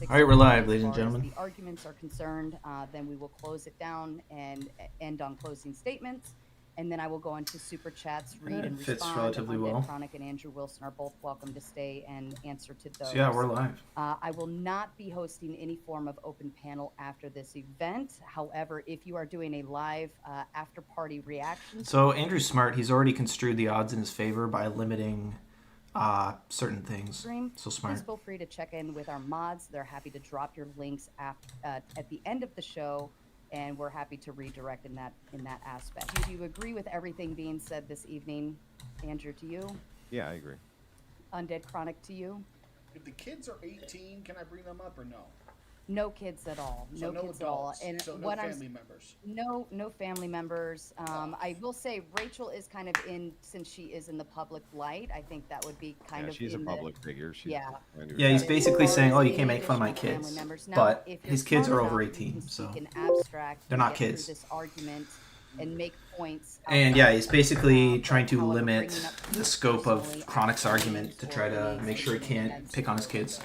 All right, we're live, As ladies and far as gentlemen. the arguments are concerned, then we will close it down and end on closing statements. And then I will go into super chats, read It and fits respond. relatively Undead well. Chronic and Andrew Wilson are both welcome to stay and answer to So yeah, we're those. live. I will not be hosting any form of open panel after this event. However, if you are doing a live after party reaction, So Andrew's smart. He's already construed the odds in his favor by limiting certain things. stream, So please smart. feel free to check in with our mods. They're happy to drop your links at the end of the show, and we're happy to redirect in that aspect. Do you agree with everything being said this evening, Andrew? To you, Yeah, I agree. Undead Chronic, to you. If the kids are 18, can I bring them up or no? No kids at all. So no Kids at all. adults. And So no what family members. no family members. I will say Rachel is kind of since she is in the public light. I think that would be kind Yeah, of she's a in public figure. She's yeah. Yeah, he's But as basically far saying, as "Oh, you any can't make fun of my additional family kids," members, now, but if you're his kids smart are over enough, you 18, can so speak in abstract they're and not get through kids. this argument and make points. And yeah, he's basically trying to however, limit bringing up the scope of personally Chronic's at argument to games try or to any make sure he sanctioned can't events pick or on his kids.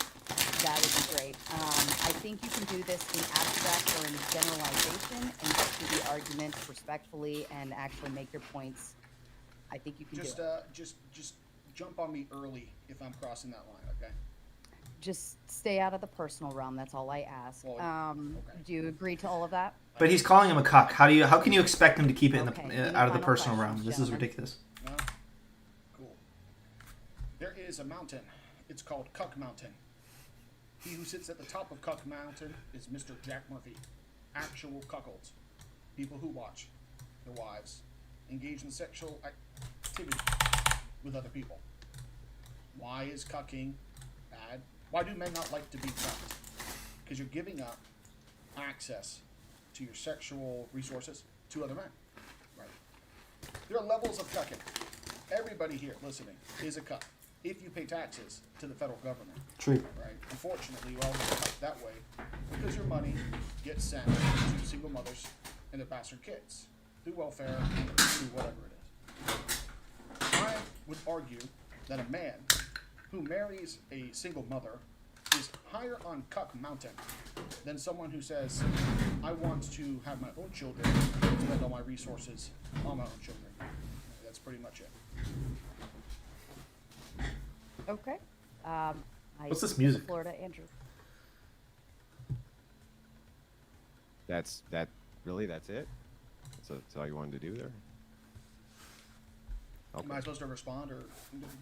that would be great. I think you can do this in abstract or in generalization and get through the argument respectfully and actually make your points. I think you can Just do it. just jump on me early if I'm crossing that line, okay? Just stay out of the personal realm. That's all I ask. Well, okay. Do you agree to all of that? But he's calling him a cuck. How can you expect him to keep it in Okay, the any out of the final personal questions, realm? This is gentlemen? ridiculous. No? Cool. There is a mountain. It's called Cuck Mountain. He who sits at the top of Cuck Mountain is Mr. Jack Murphy. Actual cuckolds. People who watch their wives engage in sexual activity with other people. Why is cucking bad? Why do men not like to be cucked? Because you're giving up access to your sexual resources to other men. Right. There are levels of cucking. Everybody here listening is a cuck if you pay taxes to the federal government. True. Right. Unfortunately, you all get cucked that way because your money gets sent to single mothers and their bastard kids through welfare, through whatever it is. I would argue that a man who marries a single mother is higher on Cuck Mountain than someone who says, I want to have my own children and spend all my resources on my own children. That's pretty much it. Okay. What's this music? Florida, Andrew. That's it. That's all you wanted to do there. Okay. Am I supposed to respond or?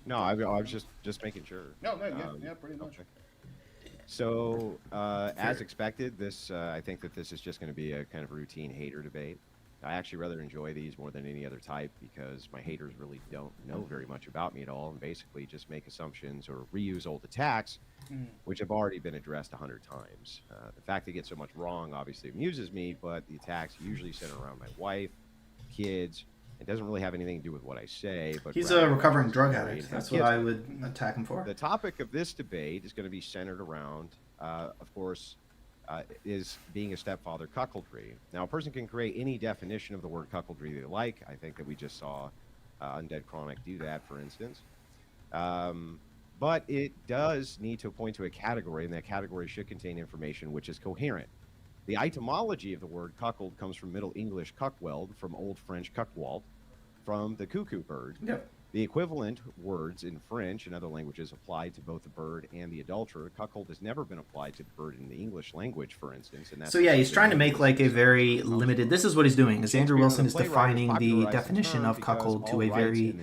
No, I was just making sure. No, yeah, pretty much. Okay. So, as expected, this I think that this is just going to be a kind of routine hater debate. I actually rather enjoy these more than any other type because my haters really don't know very much about me at all and basically just make assumptions or reuse old attacks, which have already been addressed 100 times. The fact they get so much wrong obviously amuses me, but the attacks usually center around my wife, kids. It doesn't really have anything to do with what I say. But He's rather a recovering what drug I say addict. and That's how what kids I would attack him for. the topic of this debate is going to be centered around, of course, is being a stepfather cuckoldry. Now, a person can create any definition of the word cuckoldry they like. I think that we just saw Undead Chronic do that, for instance. But it does need to point to a category, and that category should contain information which is coherent. The etymology of the word cuckold comes from Middle English cuckweld, from Old French cuckwald, from the cuckoo bird. Yep. The equivalent words in French and other languages apply to both the bird and the adulterer. Cuckold has never been applied to the bird in the English language, for instance. And that's So yeah, he's trying to make like a very limited. This is what he's doing. Is Andrew Wilson is defining the definition of cuckold to a very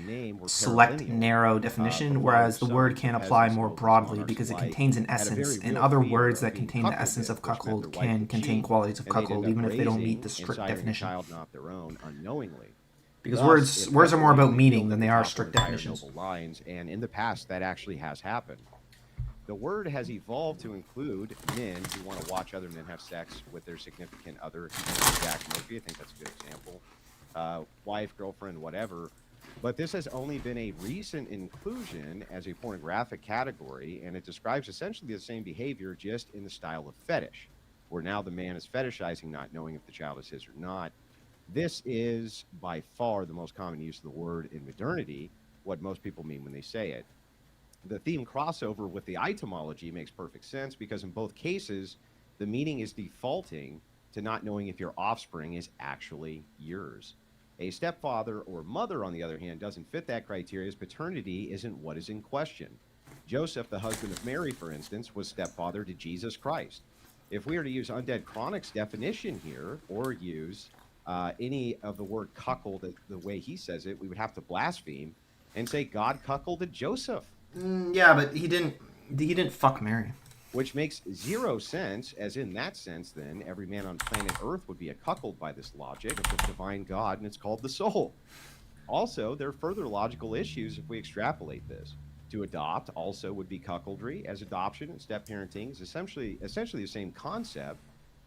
select, narrow definition, whereas the word can apply more broadly because it contains an essence, and other words that contain the essence of cuckold can contain qualities of cuckold, even if they don't meet the strict definition. Not their own unknowingly. Because words are more about meaning than they are strict definitions. Lines, and in the past, that actually has happened. The word has evolved to include men who want to watch other men have sex with their significant other. Jack Murphy, I think that's a good example. Wife, girlfriend, whatever. But this has only been a recent inclusion as a pornographic category, and it describes essentially the same behavior, just in the style of fetish, where now the man is fetishizing not knowing if the child is his or not. This is by far the most common use of the word in modernity, what most people mean when they say it. the theme crossover with the etymology makes perfect sense because in both cases, the meaning is defaulting to not knowing if your offspring is actually yours. A stepfather or mother, on the other hand, doesn't fit that criteria as paternity isn't what is in question. Joseph, the husband of Mary, for instance, was stepfather to Jesus Christ. If we were to use Undead Chronic's definition here, or use any of the word cuckold the way he says it, we would have to blaspheme and say God cuckolded Joseph. Yeah, but he didn't fuck Mary. Which makes zero sense, as in that sense, then, every man on planet Earth would be a cuckold by this logic of the divine God, and it's called the soul. Also, there are further logical issues if we extrapolate this. To adopt also would be cuckoldry, as adoption and step-parenting is essentially the same concept.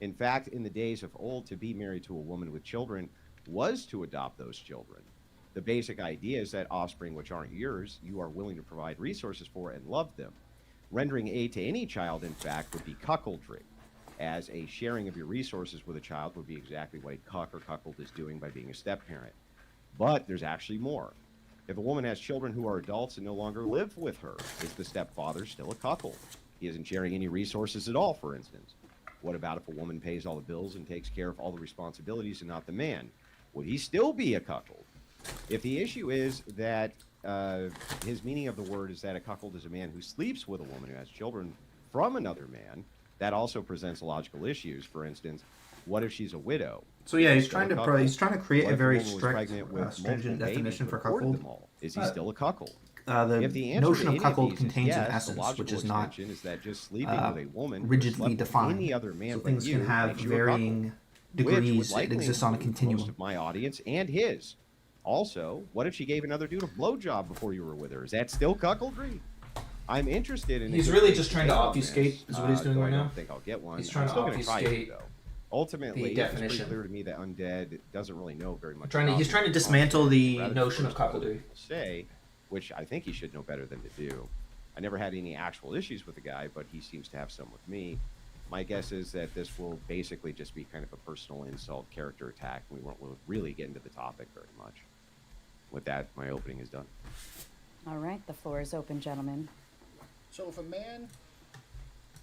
In fact, in the days of old, to be married to a woman with children was to adopt those children. The basic idea is that offspring which aren't yours, you are willing to provide resources for and love them. Rendering aid to any child, in fact, would be cuckoldry, as a sharing of your resources with a child would be exactly what a cuck or cuckold is doing by being a step-parent. But there's actually more. If a woman has children who are adults and no longer live with her, is the stepfather still a cuckold? He isn't sharing any resources at all, for instance. What about if a woman pays all the bills and takes care of all the responsibilities and not the man? Would he still be a cuckold? If the issue is that his meaning of the word is that a cuckold is a man who sleeps with a woman who has children from another man, that also presents logical issues. For instance, what if she's a widow? So yeah, he's Still trying a to cuckold? he's trying to create What a if very woman was strict, pregnant with stringent multiple definition babies for but aborted cuckold. them all? Is he still a cuckold? The If the answer notion to of any cuckold these is contains yes, an the essence, logical which is not extension is that just sleeping with a woman who rigidly slept with defined. any other man So but things you can have makes you a cuckold, varying which degrees. would It likely exists on a include continuum. most of my audience and his. Also, what if she gave another dude a blowjob before you were with her? Is that still cuckoldry? I'm interested in. He's a really good just trying to debate on obfuscate, this, is what he's doing though right I now. don't think I'll get one. He's trying I'm to still gonna try obfuscate it, though. Ultimately, the it's pretty definition. clear to me that Undead doesn't really know very much. He's about trying to it. dismantle the Rather notion of first what cuckoldry. people say, which I think he should know better than to do. I never had any actual issues with the guy, but he seems to have some with me. My guess is that this will basically just be kind of a personal insult, character attack. We won't really get into the topic very much. With that, my opening is done. All right, the floor is open, gentlemen. So if a man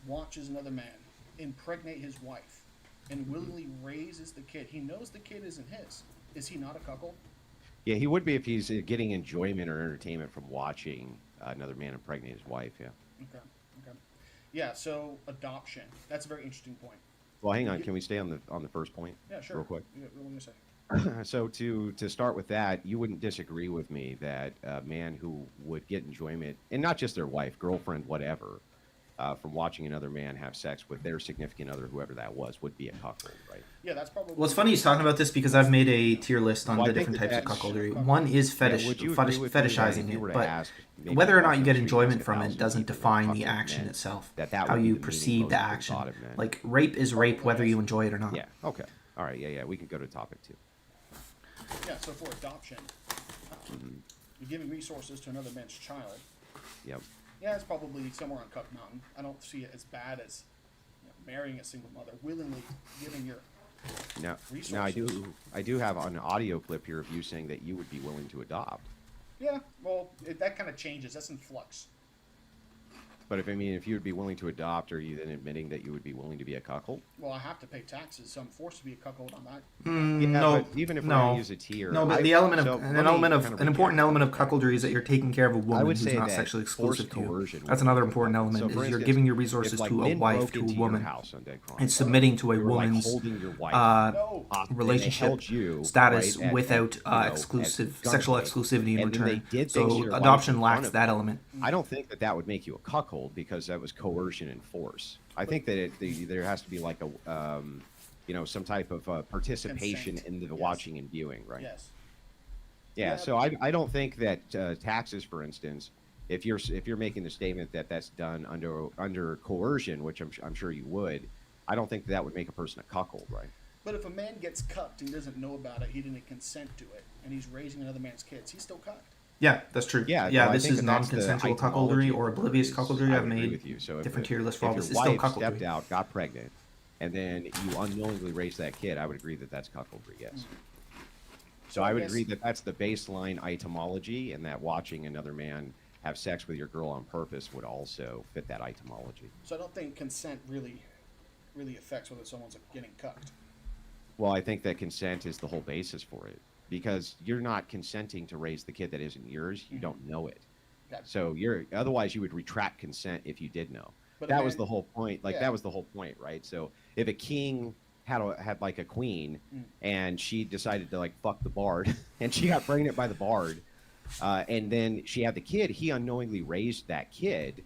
watches another man impregnate his wife and willingly raises the kid, he knows the kid isn't his. Is he not a cuckold? Yeah, he would be if he's getting enjoyment or entertainment from watching another man impregnate his wife, yeah. Okay. Yeah, so adoption. That's a very interesting point. Well, hang on. Can we stay on the first point? Yeah, sure. Real quick. Yeah, what were you gonna say? So to start with that, you wouldn't disagree with me that a man who would get enjoyment, and not just their wife, girlfriend, whatever, from watching another man have sex with their significant other, whoever that was, would be a cuckold, right? Yeah, that's probably. Well, it's funny he's talking about this because I've made a tier list on Well, I the think different types of that's- cuckoldry. One is Would you agree with me that fetishizing if you it, were to but ask maybe whether or not you get 1,300 enjoyment from it 1,000 doesn't people what define the cuckold action meant, itself. that How would be you the perceive meaning the most people action. thought it meant. Like rape is rape whether you enjoy it or not. Yeah. Okay. All right. Yeah. We can go to topic 2. Yeah, so for adoption, you're giving resources to another man's child. Yep. Yeah, it's probably somewhere on Cuck Mountain. I don't see it as bad as marrying a single mother, willingly giving your Now resources. I do have an audio clip here of you saying that you would be willing to adopt. Yeah, well, that kind of changes. That's in flux. But if you would be willing to adopt, are you then admitting that you would be willing to be a cuckold? Well, I have to pay taxes, so I'm forced to be a cuckold on that. Yeah, No, but even if we're no. gonna use a tier, No, but the element of so an let me element of kind an important recap element of that. cuckoldry is that you're taking care of a I woman would who's say not that sexually exclusive forced to you. coercion That's would another be important so element. for Is you're instance, giving your if, resources like, to a men wife, broke to a into your woman, house on Dead Chronicles, and submitting to a they were, like, woman's holding your wife No. hostage, and they relationship held you, status right, without as exclusive gunpoint. sexual exclusivity in And then they return. did things to So your wife adoption in front lacks of that you. element. I don't think that would make you a cuckold because that was coercion and force. I think that there has to be like a, some type of participation Consent. in the Yes. watching and viewing, right? Yes. Yeah. Yeah, So I don't think that taxes, for instance, if you're making the statement that that's done under coercion, which I'm sure you would, I don't think that would make a person a cuckold, right? But if a man gets cucked and doesn't know about it, he didn't consent to it, and he's raising another man's kids, he's still cucked. Yeah, that's true. Yeah, Yeah, no, I this think is that that's the non-consensual etymology cuckoldry or of oblivious it is- cuckoldry. I I've would agree made with you. So different if, tier lists for all if this. your It's still wife stepped cuckoldry. out, got pregnant, and then you unknowingly raised that kid, I would agree that that's cuckoldry, yes. So I would guess- agree that that's the baseline etymology, and that watching another man have sex with your girl on purpose would also fit that etymology. So I don't think consent really affects whether someone's getting cucked. Well, I think that consent is the whole basis for it, because you're not consenting to raise the kid that isn't yours. You don't know it. Gotcha. So otherwise you would retract consent if you did know. But That man, was the whole point. Like yeah. that was the whole point, right? So if a king had like a queen and she decided to like fuck the bard and she got pregnant by the bard, and then she had the kid, he unknowingly raised that kid.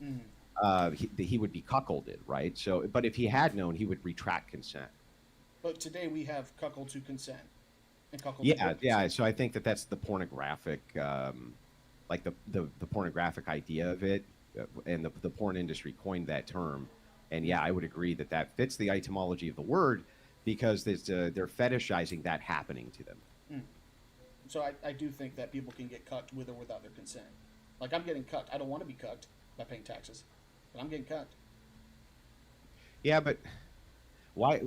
He would be cuckolded, right? So, but if he had known, he would retract consent. But today we have cuckolds who consent. And cuckolds who Yeah, don't yeah. consent. So I think that's the pornographic, like the pornographic idea of it, and the porn industry coined that term. And yeah, I would agree that fits the etymology of the word, because they're fetishizing that happening to them. So I do think that people can get cucked with or without their consent. Like, I'm getting cucked. I don't want to be cucked by paying taxes, but I'm getting cucked. Yeah, but why?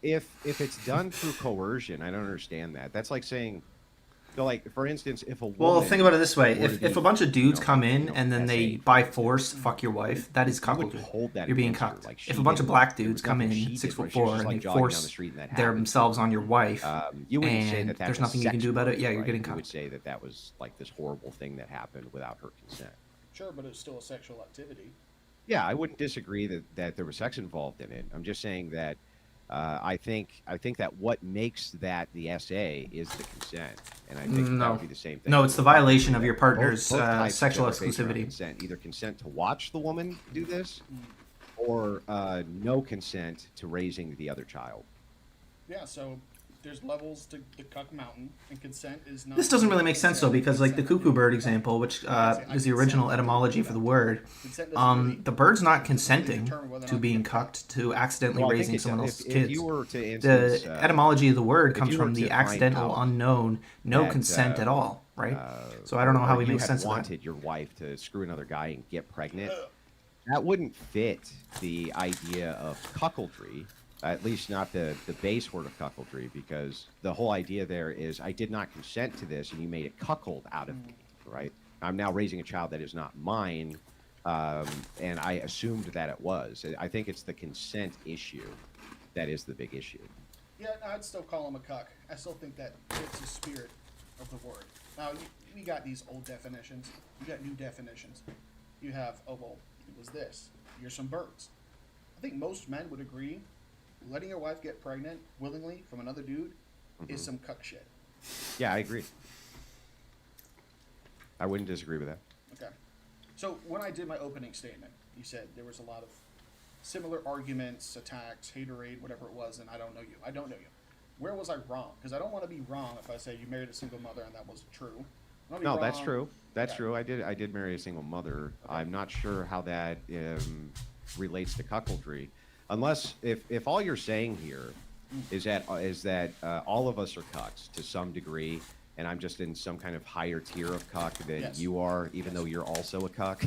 If it's done through coercion, I don't understand that. That's like saying, so like for instance, if a woman. Well, think about it this way: were to if be, a bunch of dudes you know, come in you know, and then they SA, by force fuck your wife, that is I would cuckoldry. hold that You're being against her. cucked. Like, If she a bunch of didn't- black there dudes was come nothing in she did, 6'4" right? She was just, and like, they jogging down the force street and that happened. themselves on your wife, You wouldn't say and that there's was nothing you can do about it, yeah, you're right? getting You would cucked. say that was like this horrible thing that happened without her consent. Sure, but it's still a sexual activity. Yeah, I wouldn't disagree that there was sex involved in it. I'm just saying that I think that what makes that the SA is the consent, and I think that No. would be the same thing. No, it's the violation of your Both- partner's both types sexual that are based around exclusivity. consent, either consent to watch the woman do this, or no consent to raising the other child. Yeah, so there's levels to the cuck mountain, and consent is not. This doesn't really make sense though, because like the Consent- cuckoo bird example, which is the original etymology for the word, consent doesn't really- the bird's not doesn't really consenting determine whether or to not being you get cucked. cucked, to accidentally Well, I think raising it's- someone else's if kids. you were to The instance, etymology of the word comes you were from to the find accidental, out unknown, no that, consent at all, right? So I don't know or how we you make had sense of that. wanted your wife to screw another guy and get pregnant, that wouldn't fit the idea of cuckoldry, at least not the base word of cuckoldry, because the whole idea there is I did not consent to this and you made a cuckold out of me, right? I'm now raising a child that is not mine, and I assumed that it was. I think it's the consent issue that is the big issue. Yeah, no, I'd still call him a cuck. I still think that fits the spirit of the word. Now, we got these old definitions. You got new definitions. You have, oh, well, it was this. Here's some birds. I think most men would agree letting your wife get pregnant willingly from another dude is some cuck shit. Yeah, I agree. I wouldn't disagree with that. Okay. So when I did my opening statement, you said there was a lot of similar arguments, attacks, haterade, whatever it was, and I don't know you. I don't know you. Where was I wrong? Because I don't want to be wrong if I say you married a single mother and that wasn't true. I don't wanna be No, that's wrong. true. That's Yeah. true. I did marry a single mother. I'm not sure how that relates to cuckoldry, unless if all you're saying here is that all of us are cucks to some degree, and I'm just in some kind of higher tier of cuck than Yes. you are, even though you're also a cuck.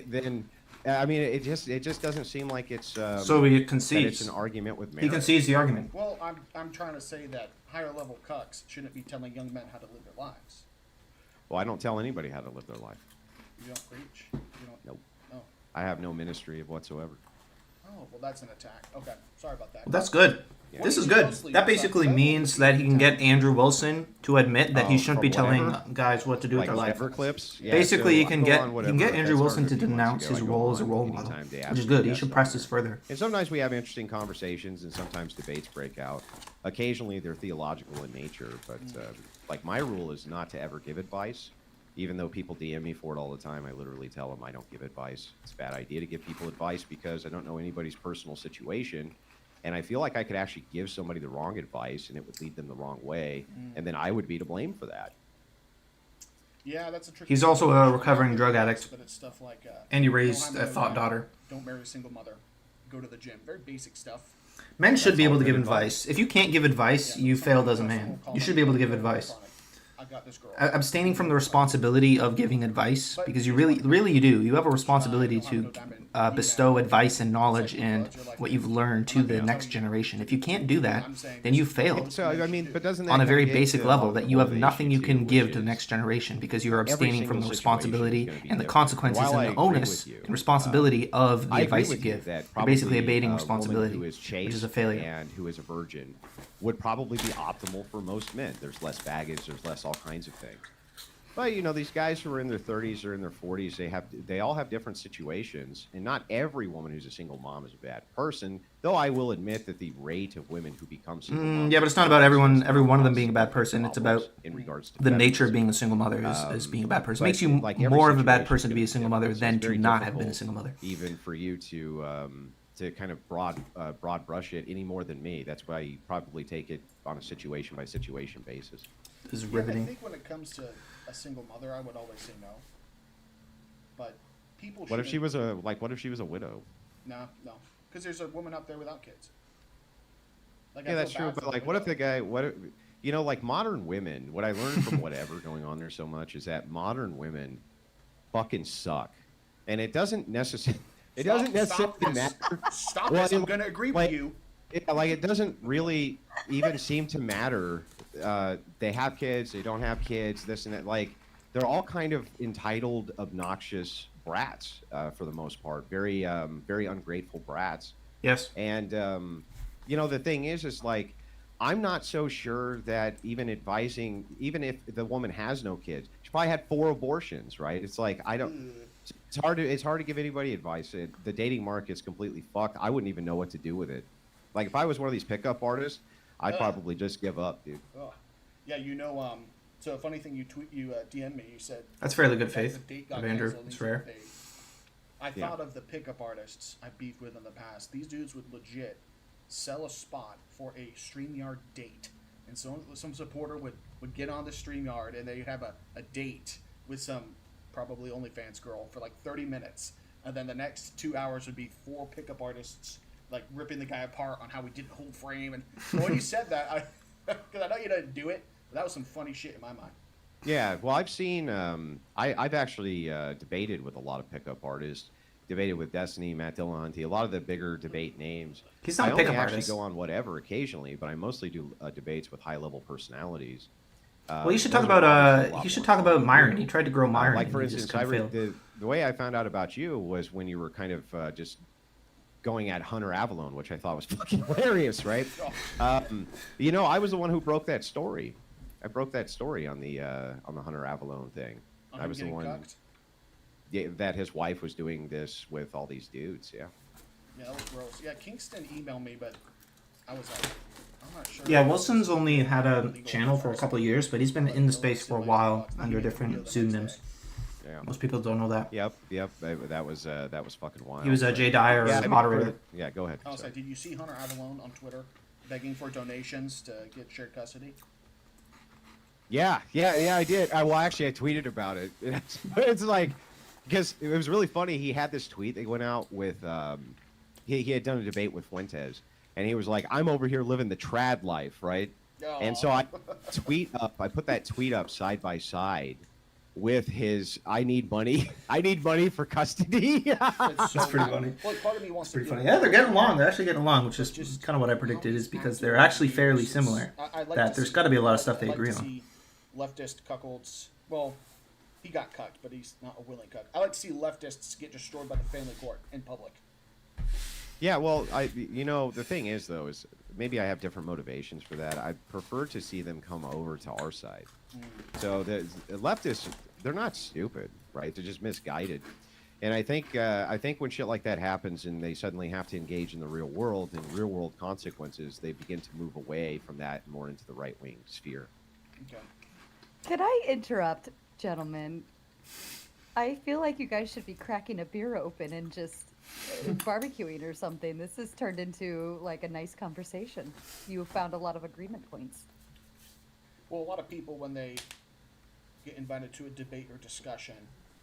Then I mean, it just doesn't seem like it's So he that concedes. it's an argument with He marriage. concedes the argument. Well, I'm trying to say that higher level cucks shouldn't be telling young men how to live their lives. Well, I don't tell anybody how to live their life. You don't preach. You don't. Nope. Oh. I have no ministry whatsoever. Oh, well, that's an attack. Okay, sorry about that. Well, that's good. Yeah. This is good. That basically means that he can get Andrew Wilson to admit that he Oh, shouldn't be from telling whatever? guys what to do with Like their life. Clever clips. Yeah, Basically, so you can I go get on you whatever. can get That Andrew Wilson started to a few months denounce ago. his I go role as a on role model, anytime they ask which is me good. to He guest should on press there. this further. And sometimes we have interesting conversations, and sometimes debates break out. Occasionally, they're theological in nature, but like my rule is not to ever give advice. Even though people DM me for it all the time, I literally tell them I don't give advice. It's a bad idea to give people advice because I don't know anybody's personal situation. And I feel like I could actually give somebody the wrong advice and it would lead them the wrong way. And then I would be to blame for that. Yeah, that's a tricky. He's also a recovering drug addict. But it's stuff like. And he don't raised have a no thought wife, daughter. Don't marry a single mother. Go to the gym. Very basic stuff. Men should That's be able all to give good advice. If you can't give advice, Yeah, you someone- failed as a someone man. call You me should be able to give electronic. advice. I got this girl. Abstaining from the responsibility of giving advice, because you really you do. You have a responsibility I don't have to no diamond bestow advice and knowledge and what you've learned to the next generation. If you can't do that, then you failed So I mean, but doesn't that on a kinda very get basic to level, the that you have motivation nothing you too, can which give to the is next generation because you are every abstaining from single the situation is responsibility gonna be and the different. consequences While I and the agree onus with you, and responsibility of the I agree advice you with you give. that You're basically probably abating a responsibility, woman who is chaste which is a failure. and who is a virgin would probably be optimal for most men. There's less baggage, there's less all kinds of things. But you know, these guys who are in their 30s or in their 40s, they all have different situations, and not every woman who's a single mom is a bad person. Though I will admit that the rate of women who become single moms, Yeah, but it's not about every one of them being a bad person. It's about in regards to the nature of feminism. being a single mother is being a bad person. It But makes you like every more of a bad situation person is to be a gonna single different, mother so than it's to very not have been a difficult single mother. even for you to kind of broad brush it any more than me. That's why you probably take it on a situation by situation basis. This is Yeah, I riveting. think when it comes to a single mother, I would always say no. But people. What if she shouldn't- was what if she was a widow? No, because there's a woman out there without kids. Like, I Yeah, feel that's true. bad But for like, the what if the widow. guy? Like modern women? What I learned from whatever going on there so much is that modern women fucking suck, and it doesn't necessarily. It doesn't necessarily this. matter. Stop Well, this! I'm gonna agree like- with you. Like it doesn't really even seem to matter. They have kids, they don't have kids, this and that. Like they're all kind of entitled, obnoxious brats for the most part. Very, very ungrateful brats. Yes. And the thing is like I'm not so sure that even advising, even if the woman has no kids, she probably had 4 abortions, right? It's like I don't. It's hard to give anybody advice. The dating market's completely fucked. I wouldn't even know what to do with it. Like if I was one of these pickup artists, I'd probably just give up, dude. Oh. Yeah, so a funny thing, you DM'd me. You said That's fairly good that faith the date got of Andrew. canceled, It's and rare. I Yeah. thought of the pickup artists I beefed with in the past. These dudes would legit sell a spot for a StreamYard date, and some supporter would get on the StreamYard and they'd have a date with some probably OnlyFans girl for like 30 minutes, and then the next 2 hours would be 4 pickup artists like ripping the guy apart on how he didn't hold frame. And when you said that, because I know you didn't do it, but that was some funny shit in my mind. Yeah, well, I've seen. I've actually debated with a lot of pickup artists. Debated with Destiny, Matt Dillahunty, a lot of the bigger debate names. He's not I a only pickup actually artist. go on whatever occasionally, but I mostly do debates with high-level personalities. Well, you should those talk are about obviously a lot you should more talk about fun. Myron. He tried to grow Myron. Like for and he instance, just kind of failed. the way I found out about you was when you were kind of just going at Hunter Avalon, which I thought was fucking hilarious, right? I was the one who broke that story. I broke that story on the Hunter Avalon thing. On I him was the getting one cucked? that his wife was doing this with all these dudes. Yeah. Yeah, that was gross. Yeah, Kingston emailed me, but I was like, I'm not sure. Yeah, Wilson's only had a channel for a couple of years, but he's been in the space for a while under different pseudonyms. Yeah. Most people don't know that. Yep. That was fucking wild. He was a Jay Dyer Yeah, I mean, moderator. yeah, go ahead. I was sorry. like, did you see Hunter Avalon on Twitter begging for donations to get shared custody? Yeah, I did. Actually, I tweeted about it. It's like, because it was really funny. He had this tweet that went out with, he had done a debate with Fuentes, and he was like, I'm over here living the trad life, right? And so I put that tweet up side by side with his, I need money for custody. It's so pretty bad. funny. Well, part of me wants Pretty to funny. Yeah, they're getting along. They're actually getting along, which is just kind of what I predicted. Is because they're actually fairly similar. I'd like That to there's see- got to be a lot of stuff I'd they like agree to on. see leftist cuckolds. Well, he got cucked, but he's not a willing cuck. I like to see leftists get destroyed by the family court in public. Yeah, well, the thing is, though, is maybe I have different motivations for that. I prefer to see them come over to our side. So the leftists, they're not stupid, right? They're just misguided. And I think when shit like that happens and they suddenly have to engage in the real world and real world consequences, they begin to move away from that and more into the right wing sphere. Okay. Could I interrupt, gentlemen? I feel like you guys should be cracking a beer open and just barbecuing or something. This has turned into like a nice conversation. You found a lot of agreement points. Well, a lot of people, when they get invited to a debate or discussion,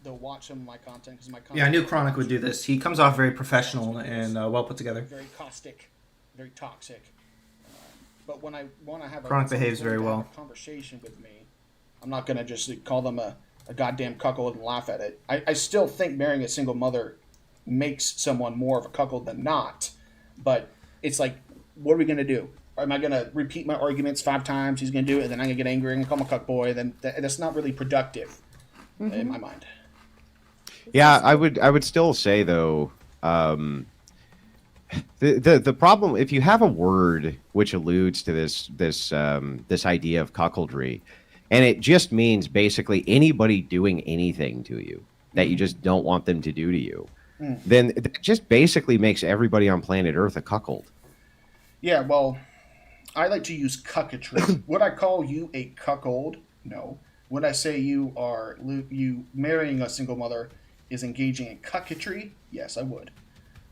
they'll watch some of my content because my content. Yeah, I knew Chronic would do this. He comes off very professional and well put together. Very caustic, very toxic. But when I want to have Chronic behaves very well. Conversation with me, I'm not going to just call them a goddamn cuckold and laugh at it. I still think marrying a single mother makes someone more of a cuckold than not. But it's like, what are we going to do? Am I going to repeat my arguments 5 times? He's going to do it, and then I'm going to get angry and call him a cuck boy. Then that's not really productive in my mind. Yeah, I would still say though, the problem, if you have a word which alludes to this idea of cuckoldry, and it just means basically anybody doing anything to you that you just don't want them to do to you, then it just basically makes everybody on planet Earth a cuckold. Yeah, well, I like to use cucketry. Would I call you a cuckold? No. Would I say you marrying a single mother is engaging in cucketry? Yes, I would.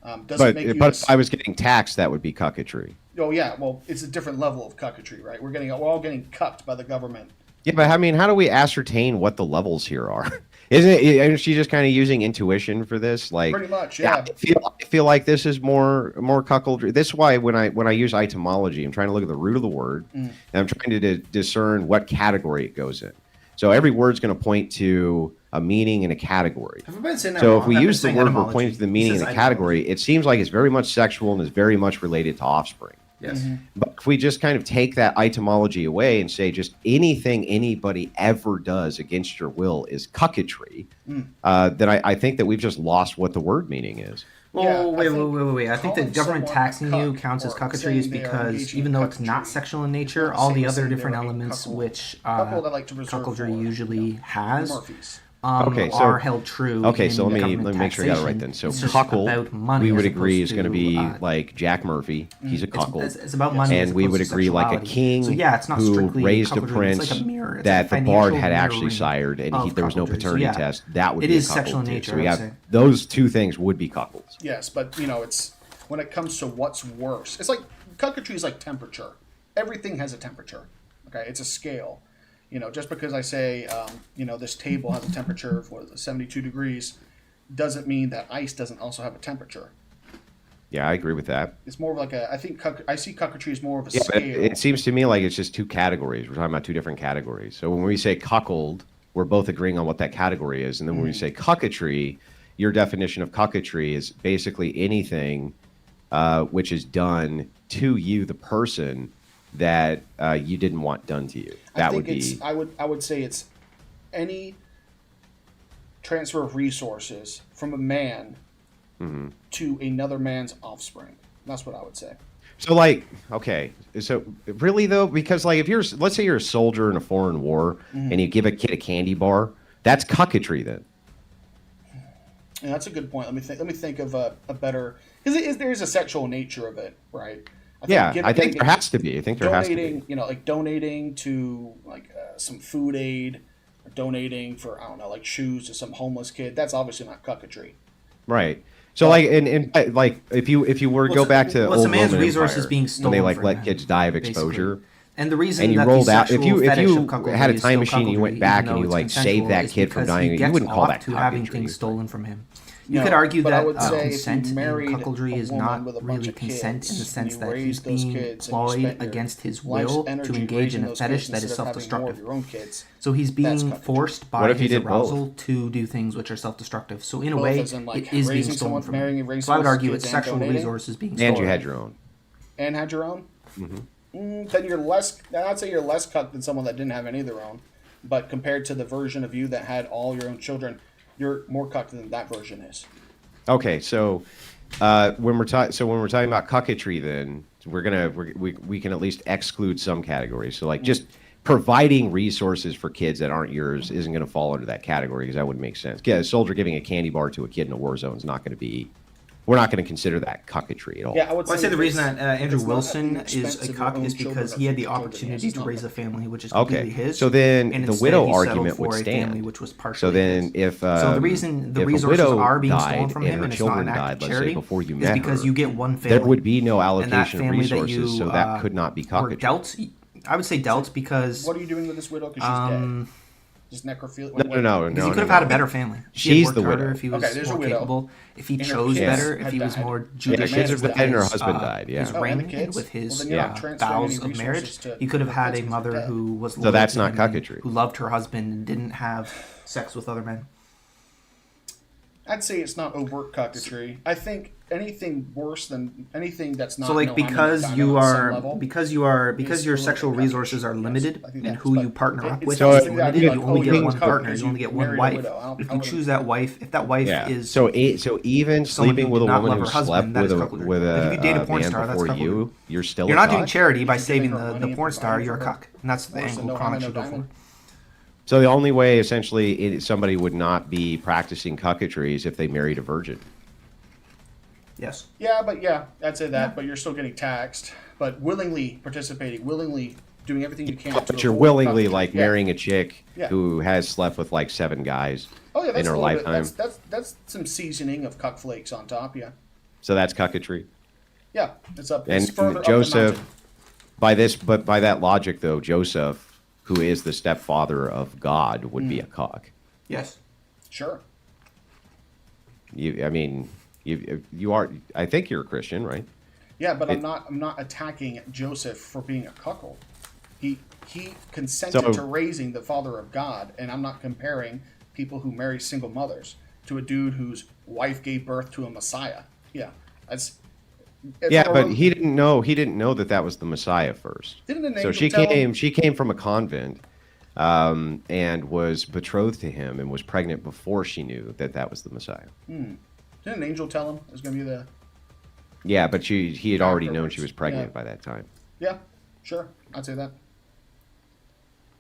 But if I was getting taxed, that would be cucketry. Oh yeah, well, it's a different level of cucketry, right? We're all getting cucked by the government. Yeah, but I mean, how do we ascertain what the levels here are? Isn't she just kind of using intuition for this? Like, pretty much, yeah. I feel like this is more cuckoldry. This is why when I use etymology, I'm trying to look at the root of the word, and I'm trying to discern what category it goes in. So every word's going to point to a meaning and a category. So if we use the word, we're pointing to the meaning and the category. It seems like it's very much sexual and is very much related to offspring. Yes. But if we just kind of take that etymology away and say just anything anybody ever does against your will is cucketry, then I think that we've just lost what the word meaning is. Well, wait. I think the government taxing you counts as cucketry is because even though it's not sexual in nature, all the other different elements which cuckoldry usually has are held true. Okay, so let me make sure I got it right then. So cuckold, we would agree, is going to be like Jack Murphy. He's a cuckold. It's about money, and we would agree like a king who raised a prince that the bard had actually sired, and there was no paternity test. That would be a cuckold too. So we have those two things would be cuckolds. Yes, but it's when it comes to what's worse, it's like cucketry is like temperature. Everything has a temperature. Okay, it's a scale. Just because I say, this table has a temperature of 72 degrees, doesn't mean that ice doesn't also have a temperature. Yeah, I agree with that. It's more of like I see cucketry as more of a scale. It seems to me like it's just two categories. We're talking about two different categories. So when we say cuckold, we're both agreeing on what that category is. And then when we say cucketry, your definition of cucketry is basically anything which is done to you, the person, that you didn't want done to you. That would be. I would say it's any transfer of resources from a man to another man's offspring. That's what I would say. So okay, so really though, because if let's say you're a soldier in a foreign war and you give a kid a candy bar, that's cucketry then. Yeah, that's a good point. Let me think of a better, because there is a sexual nature of it, right? I think there has to be. I think there has to be. Like donating to some food aid, or donating for like shoes to some homeless kid. That's obviously not cucketry. Right. So if you were to go back to old Roman resources Empire, being stolen when they let kids die of exposure. Basically. And the reason and you that rolled the out, if you cuckoldry had a is time still machine and you went back and you saved that kid from dying, you wouldn't call that to having cucketry. Things stolen from him. You could argue that consent in cuckoldry is not really consent in the sense that he's being employed against his will to engage in a fetish that is self-destructive. So he's being forced by his arousal to do things which are self-destructive. So in a way, it is being stolen from him. So I would argue it's sexual resources being stolen. And you had your own. And had your own? Mm-hmm. Then you're less, I'd say you're less cucked than someone that didn't have any of their own. But compared to the version of you that had all your own children, you're more cucked than that version is. Okay, so when we're talking about cucketry, then we can at least exclude some categories. So just providing resources for kids that aren't yours isn't going to fall under that category because that wouldn't make sense. Yeah, a soldier giving a candy bar to a kid in a war zone is not going to be. We're not going to consider that cucketry at all. Yeah, I would say the reason that Andrew Wilson is a cuck is because he had the opportunity to raise a family, which is completely his. So then the widow argument would stand. Which was partially so then if so the reason the resources are being stolen from him and it's not an act of charity before you is because you get one family. There would be no allocation of resources, so that could not be cucketry. Dealt, I would say dealt because. What are you doing with this widow? Because she's dead. Just necrophilia. No. Because he could have had a better family. She's the widow. If he was more capable, if he chose better, if he was more judicious. Yeah, kids have died and her husband died. Yeah. His ring and with his vows of marriage, he could have had a mother who was. So that's not cucketry. Who loved her husband and didn't have sex with other men. I'd say it's not overt cocketry. I think anything worse than anything that's not. So like no, I'm in because the you on some are level, because is your a little sexual bit resources cuckish. are Yes, limited I think and that's- who but you partner up with So is it- limited. like, You only get you're one a cuck partner. because You only you get one married a wife. widow. I If you wouldn't choose agree that with wife, if that wife Yeah. is So even someone sleeping who with did a not woman love who her husband, slept that with is a cuckoldry. with Like if you date a porn man star, that's before cuckoldry. you, you're still You're a not doing cuck? charity by If you're giving saving her the money and porn star. providing You're a for her, cuck, and that's the worse than angle no Chronic diamond, should no go for. diamond. So the only way, essentially, somebody would not be practicing cucketry is if they married a virgin. Yes. Yeah, I'd say that. But you're still getting taxed. But willingly participating, willingly doing everything you can. to But you're avoid willingly cocketry. like Yeah. marrying a chick Yeah. who has slept with like 7 guys Oh yeah, that's in her a little bit. lifetime. That's some seasoning of cuck flakes on top. Yeah, So that's cucketry. yeah. It's up. And It's further up the Joseph, mountain. but by that logic though, Joseph, who is the stepfather of God, would be a cock. Yes. Sure. I mean, you are. I think you're a Christian, right? Yeah, but I'm not attacking Joseph for being a cuckold. He consented So- to raising the father of God, and I'm not comparing people who marry single mothers to a dude whose wife gave birth to a Messiah. Yeah, it's Yeah, a- but he didn't know. He didn't know that that was the Messiah first. Didn't an So angel she tell him? came. She came from a convent, and was betrothed to him, and was pregnant before she knew that that was the Messiah. Didn't an angel tell him it was going to be the? Yeah, but he had already known Afterwards, she was pregnant yeah. by that time. Yeah, sure. I'd say that.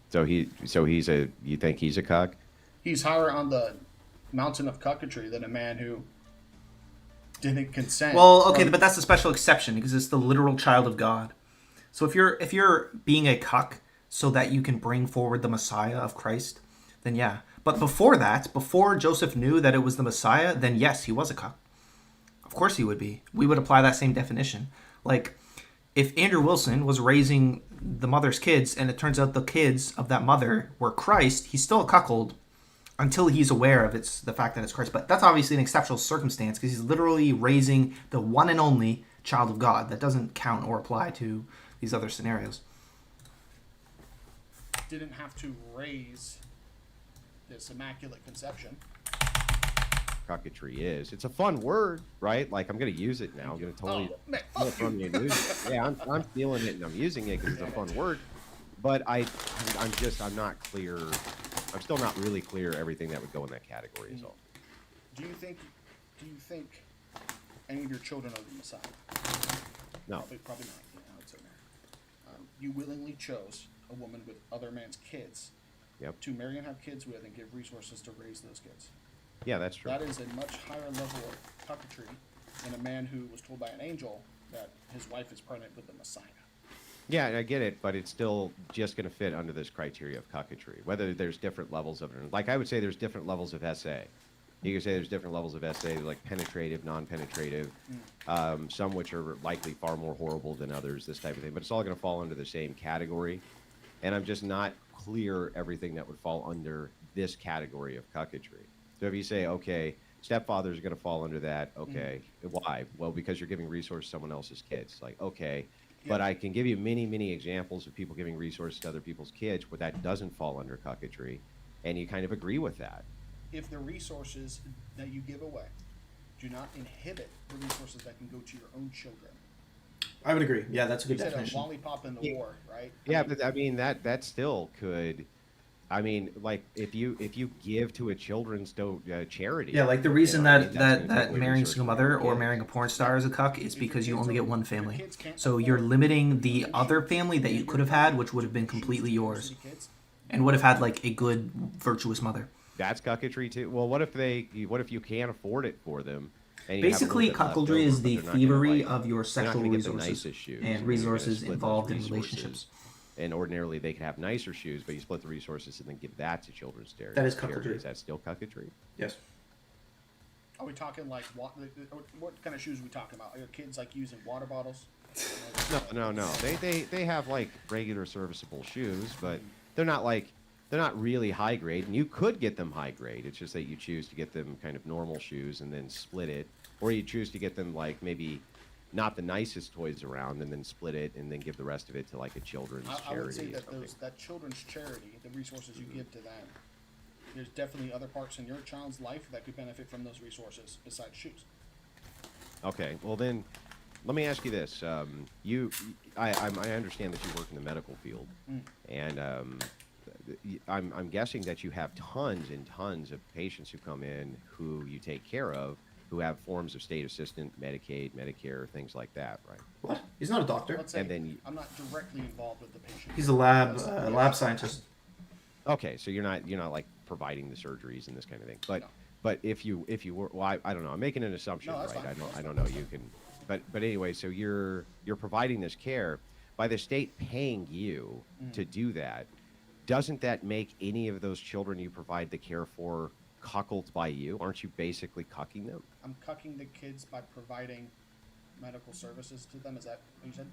So he's a. You think he's a cock? He's higher on the mountain of cucketry than a man who didn't consent. Well, okay, from- but that's a special exception because it's the literal child of God. So if you're being a cuck so that you can bring forward the Messiah of Christ, then yeah. But before that, before Joseph knew that it was the Messiah, then yes, he was a cuck. Of course he would be. We would apply that same definition. Like, if Andrew Wilson was raising the mother's kids and it turns out the kids of that mother were Christ, he's still a cuckold until he's aware of the fact that it's Christ. But that's obviously an exceptional circumstance because he's literally raising the one and only child of God. That doesn't count or apply to these other scenarios. didn't have to raise this immaculate conception. Cocketry is. It's a fun word, right? Like I'm gonna use it now. I'm gonna totally Oh, man, steal it fuck from you. you and use it. Yeah, I'm stealing it and I'm using it because it's a fun word. But I'm not clear. I'm still not really clear everything that would go in that category is all. Do you think any of your children are the Messiah? No. Probably not. Yeah, I would say no. You willingly chose a woman with other man's kids Yep. to marry and have kids with and give resources to raise those kids. Yeah, that's true. That is a much higher level of cocketry than a man who was told by an angel that his wife is pregnant with the Messiah. Yeah, and I get it, but it's still just going to fit under this criteria of cocketry. Whether there's different levels of it. Like I would say there's different levels of SA. You could say there's different levels of SA, like penetrative, non-penetrative, some which are likely far more horrible than others, this type of thing. But it's all going to fall under the same category. And I'm just not clear everything that would fall under this category of cocketry. So if you say, okay, stepfathers are going to fall under that, okay, why? Well, because you're giving resources to someone else's kids. Like, okay, but I can give you many, many examples of people giving resources to other people's kids where that doesn't fall under cocketry, and you kind of agree with that. If the resources that you give away do not inhibit the resources that can go to your own children. I would agree. Yeah, that's a You good said a definition. lollipop in the war, right? Yeah, but I mean that still could. I mean, like if you give to a children's charity. Yeah, like the reason I mean, that that's gonna take that away marrying a resources single from mother your or kids. marrying a porn star as a cuck is because you only get one family. kids can't So you're afford limiting the other family that you could have had, which would have been completely yours, Kids. and would have had like a good, virtuous mother. That's cocketry too. Well, what if you can't afford it for them? And you have a Basically, little bit left cuckoldry over, is but the they're not gonna, thievery like- of your they're not sexual gonna get the resources nicest shoes, and you're gonna resources split those involved in resources. relationships. And ordinarily, they could have nicer shoes, but you split the resources and then give that to children's charity. That is cuckoldry. Is that still cuckoldry? Yes. Are we talking like what kind of shoes are we talking about? Are your kids like using water bottles? No. They have like regular serviceable shoes, but they're not really high grade. And you could get them high grade. It's just that you choose to get them kind of normal shoes and then split it, or you choose to get them like maybe not the nicest toys around and then split it and then give the rest of it to like a children's I would charity say or that something. that children's charity, the resources you give to them, there's definitely other parts in your child's life that could benefit from those resources besides shoes. Okay, well then, let me ask you this. I understand that you work in the medical field, and I'm guessing that you have tons and tons of patients who come in who you take care of, who have forms of state assistance, Medicaid, Medicare, things like that, right? What? He's not a doctor. Let's say And then I'm not directly involved with the patient. He's a lab That's- lab scientist. Okay, so you're not like providing the surgeries and this kind of thing, but No. but if you were, well, I don't know, I'm making an assumption, No, that's right? fine. I don't know, you can, but anyway, so you're providing this care by the state paying you to do that. Doesn't that make any of those children you provide the care for cuckolded by you? Aren't you basically cucking them? I'm cucking the kids by providing medical services to them. Is that what you said?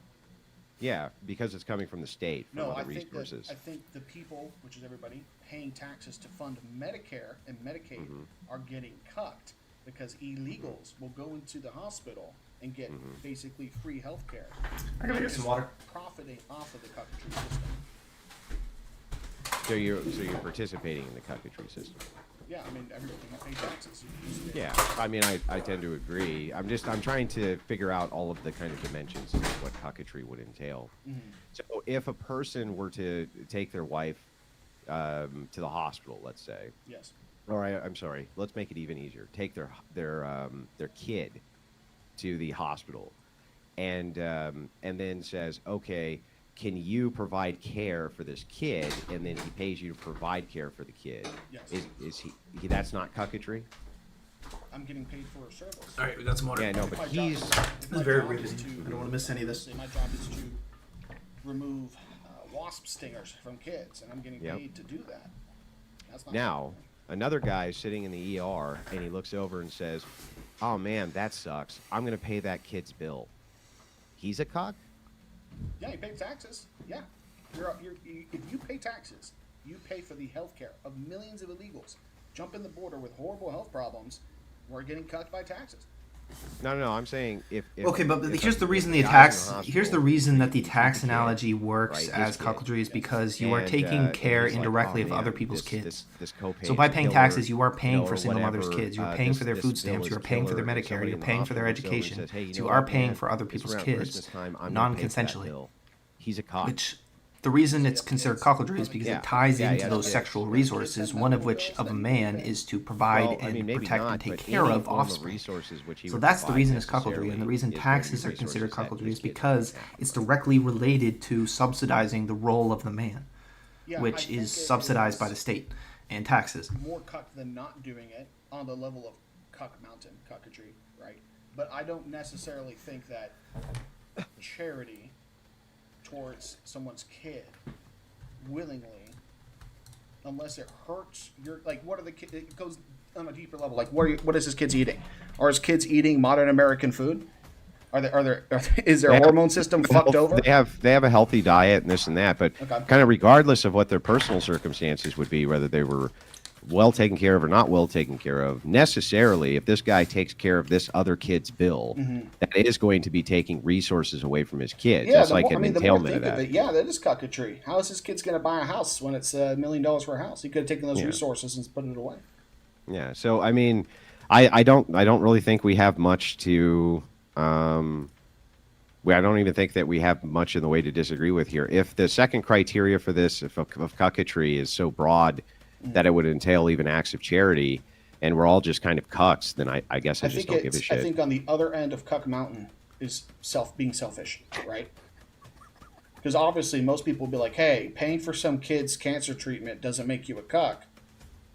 Yeah, because it's coming from the state, from No, other I think that, resources. I think the people, which is everybody, paying taxes to fund Medicare and Medicaid are getting cucked because illegals will go into the hospital and get basically free health care. I gotta get some water. Profiting off of the cucketry system. So you're participating in the cucketry system. Yeah, I mean, everybody pay taxes. Yeah, I mean, I tend to agree. I'm trying to figure out all of the kind of dimensions of what cockatry would entail. So if a person were to take their wife to the hospital, let's say, Yes. or I'm sorry, let's make it even easier. Take their kid to the hospital, and then says, okay, can you provide care for this kid? And then he pays you to provide care for the kid. Yes. Is he that's not cucketry? I'm getting paid for a service. All right, we got some water. Yeah, no, If but my job he's is- if This my is very job is riveting. to- I don't want to miss any of this. Say my job is to remove wasp stingers from kids, and I'm getting Yep. paid to do that. That's not now another guy is sitting in the ER and he looks over and says, "Oh man, that sucks. I'm going to pay that kid's bill." He's a cuck? Yeah, you pay taxes. Yeah, if you pay taxes, you pay for the health care of millions of illegals. Jump in the border with horrible health problems. We're getting cut by taxes. No. I'm saying if Okay, but if here's a- the reason if the a guy's tax. in the Here's the hospital, reason that the he's a tax kid, analogy works right? His as kid. cuckoldry is because you are And, taking and care he's like, indirectly "Oh, of man, other people's this- kids. this copay So is by paying killer," taxes, you are paying or for single mothers' whatever, kids. You're paying for their this food bill stamps. is You're paying for their killer, and Medicare. somebody You're in the paying for their hospital looks over and education. says, "Hey, you So know you are what, paying man? for other It's people's around kids Christmas time, I'm gonna pay for that non-consensually. bill." He's a cock. Which the reason it's considered cuckoldry is because Yeah. it ties Yeah, into yeah, those yeah. sexual resources, one of which of a man is to provide Well, I mean, and maybe protect not, and take but care any of form offspring. resources which he So would that's the provide reason it's cuckoldry, and the necessarily reason is going to taxes be are considered resources that cuckoldry his is kid because doesn't have, it's right? directly related to subsidizing the role of the man, Yeah, I which think is it subsidized by is the state and taxes. more cuck than not doing it on the level of cuck mountain cucketry, right? But I don't necessarily think that charity towards someone's kid willingly, unless it hurts your, like, what are the kids? It goes on a deeper level. Like, what is his kids eating? Are his kids eating modern American food? Is their They have- hormone system fucked over? They have a healthy diet and this and that, but Okay. kind of regardless of what their personal circumstances would be, whether they were well taken care of or not well taken care of, necessarily, if this guy takes care of this other kid's bill, that is going to be taking resources away from his kids. That's like an the more I entailment think of of that. it, yeah, that is cucketry. How is his kid's going to buy a house when it's $1 million for a house? He could have taken those Yeah. resources and put it away. Yeah. So I mean, I don't really think we have much to. I don't even think that we have much in the way to disagree with here. If the second criteria for this of cucketry is so broad that it would entail even acts of charity, and we're all just kind of cucks, then I guess I just don't give a I shit. think on the other end of Cuck Mountain is being selfish, right? Because obviously most people will be like, "Hey, paying for some kid's cancer treatment doesn't make you a cuck."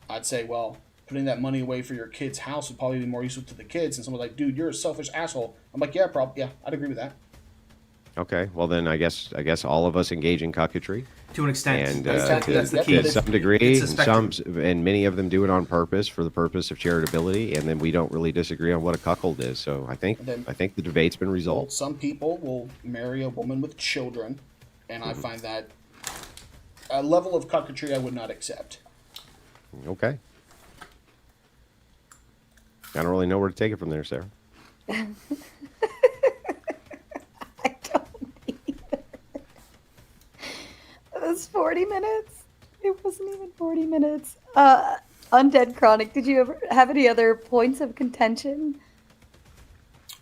I'd say, well, putting that money away for your kid's house would probably be more useful to the kids. And someone's like, "Dude, you're a selfish asshole." I'm like, "Yeah, probably. Yeah, I'd agree with that." Okay, well then I guess all of us engage in cucketry, To an extent, and that's the yeah, key. to some degree, It's a and spectrum. and many of them do it on purpose for the purpose of charitability, and then we don't really disagree on what a cuckold is. So I think then- the debate's been Well, resolved. some people will marry a woman with children, and I find that a level of cucketry I would not accept. Okay. I don't really know where to take it from there, Sarah. I don't either. It was 40 minutes. It wasn't even 40 minutes. Undead Chronic, did you ever have any other points of contention?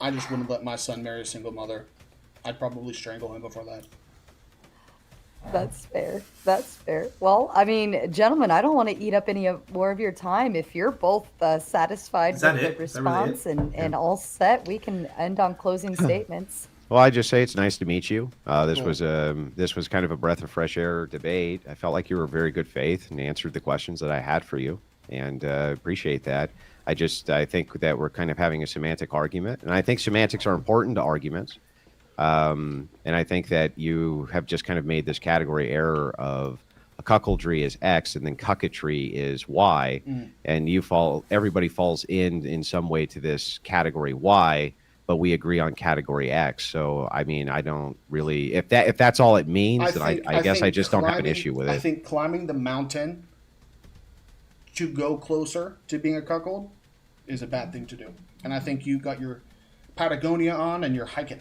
I just wouldn't let my son marry a single mother. I'd probably strangle him before that. That's fair. That's fair. Well, I mean, gentlemen, I don't want to eat up any more of your time. If you're both satisfied Is with that the it? Is that really response and all set, we can end on closing statements. Well, I just say it's nice to meet you. This Cool. was kind of a breath of fresh air debate. I felt like you were very good faith and answered the questions that I had for you, and appreciate that. I think that we're kind of having a semantic argument, and I think semantics are important to arguments. And I think that you have just kind of made this category error of a cuckoldry is X and then cucketry is Y, and everybody falls in some way to this category Y, but we agree on category X. So I mean, I don't really, if that's all it means, then I guess I think just don't have an climbing- issue with it. I think climbing the mountain to go closer to being a cuckold is a bad thing to do. And I think you got your Patagonia on and you're hiking.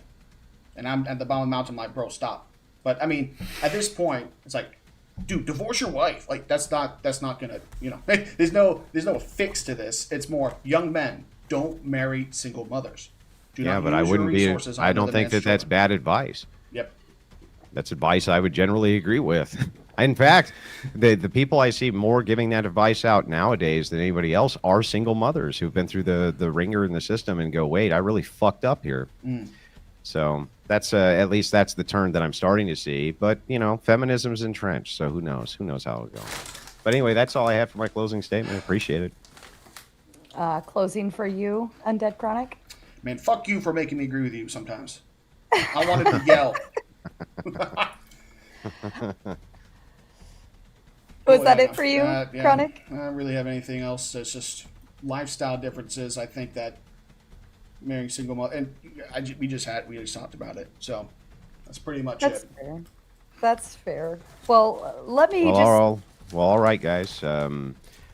And I'm at the bottom of the mountain, like, bro, stop. But I mean, at this point, it's like, dude, divorce your wife. Like, that's not gonna, there's no fix to this. It's more young men, don't marry single mothers. Do Yeah, not but I use your wouldn't be. resources on I don't another think man's that that's children. bad advice. Yep. That's advice I would generally agree with. In fact, the people I see more giving that advice out nowadays than anybody else are single mothers who've been through the ringer in the system and go, wait, I really fucked up here. So that's at least that's the turn that I'm starting to see. But feminism's entrenched, so who knows? Who knows how it'll go? But anyway, that's all I have for my closing statement. Appreciate it. Closing for you, Undead Chronic. Man, fuck you for making me agree with you sometimes. I wanted to yell. Was that yeah, it for you, yeah. Chronic? I don't really have anything else. It's just lifestyle differences. I think that marrying single mother, and we just talked about it. So that's pretty much That's it. fair. That's fair. Well, let me Well, all right, guys.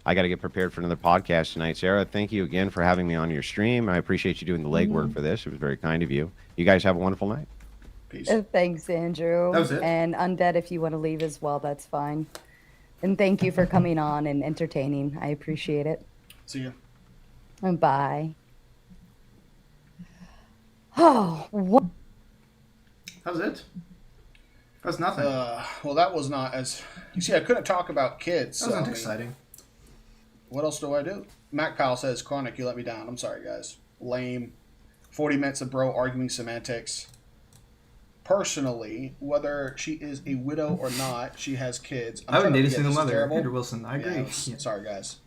I got to get prepared for another podcast tonight. Sarah, thank you again for having me on your stream. I appreciate you doing the legwork for this. It was very kind of you. You guys have a wonderful night. Peace. Thanks, Andrew. That was it. And Undead, if you want to leave as well, that's fine. And thank you for coming on and entertaining. I appreciate it. See ya. And bye. Oh, what? That was it. That was nothing. Well, that was not as. You see, I couldn't talk about kids. That So, wasn't I mean, exciting. what else do I do? Mac Powell says, Chronic, you let me down. I'm sorry, guys. Lame. 40 minutes of bro arguing semantics. Personally, whether she is a widow or not, she has kids. I wouldn't trying date to a single this is mother. terrible. Andrew Wilson, I agree. Yeah, sorry, guys.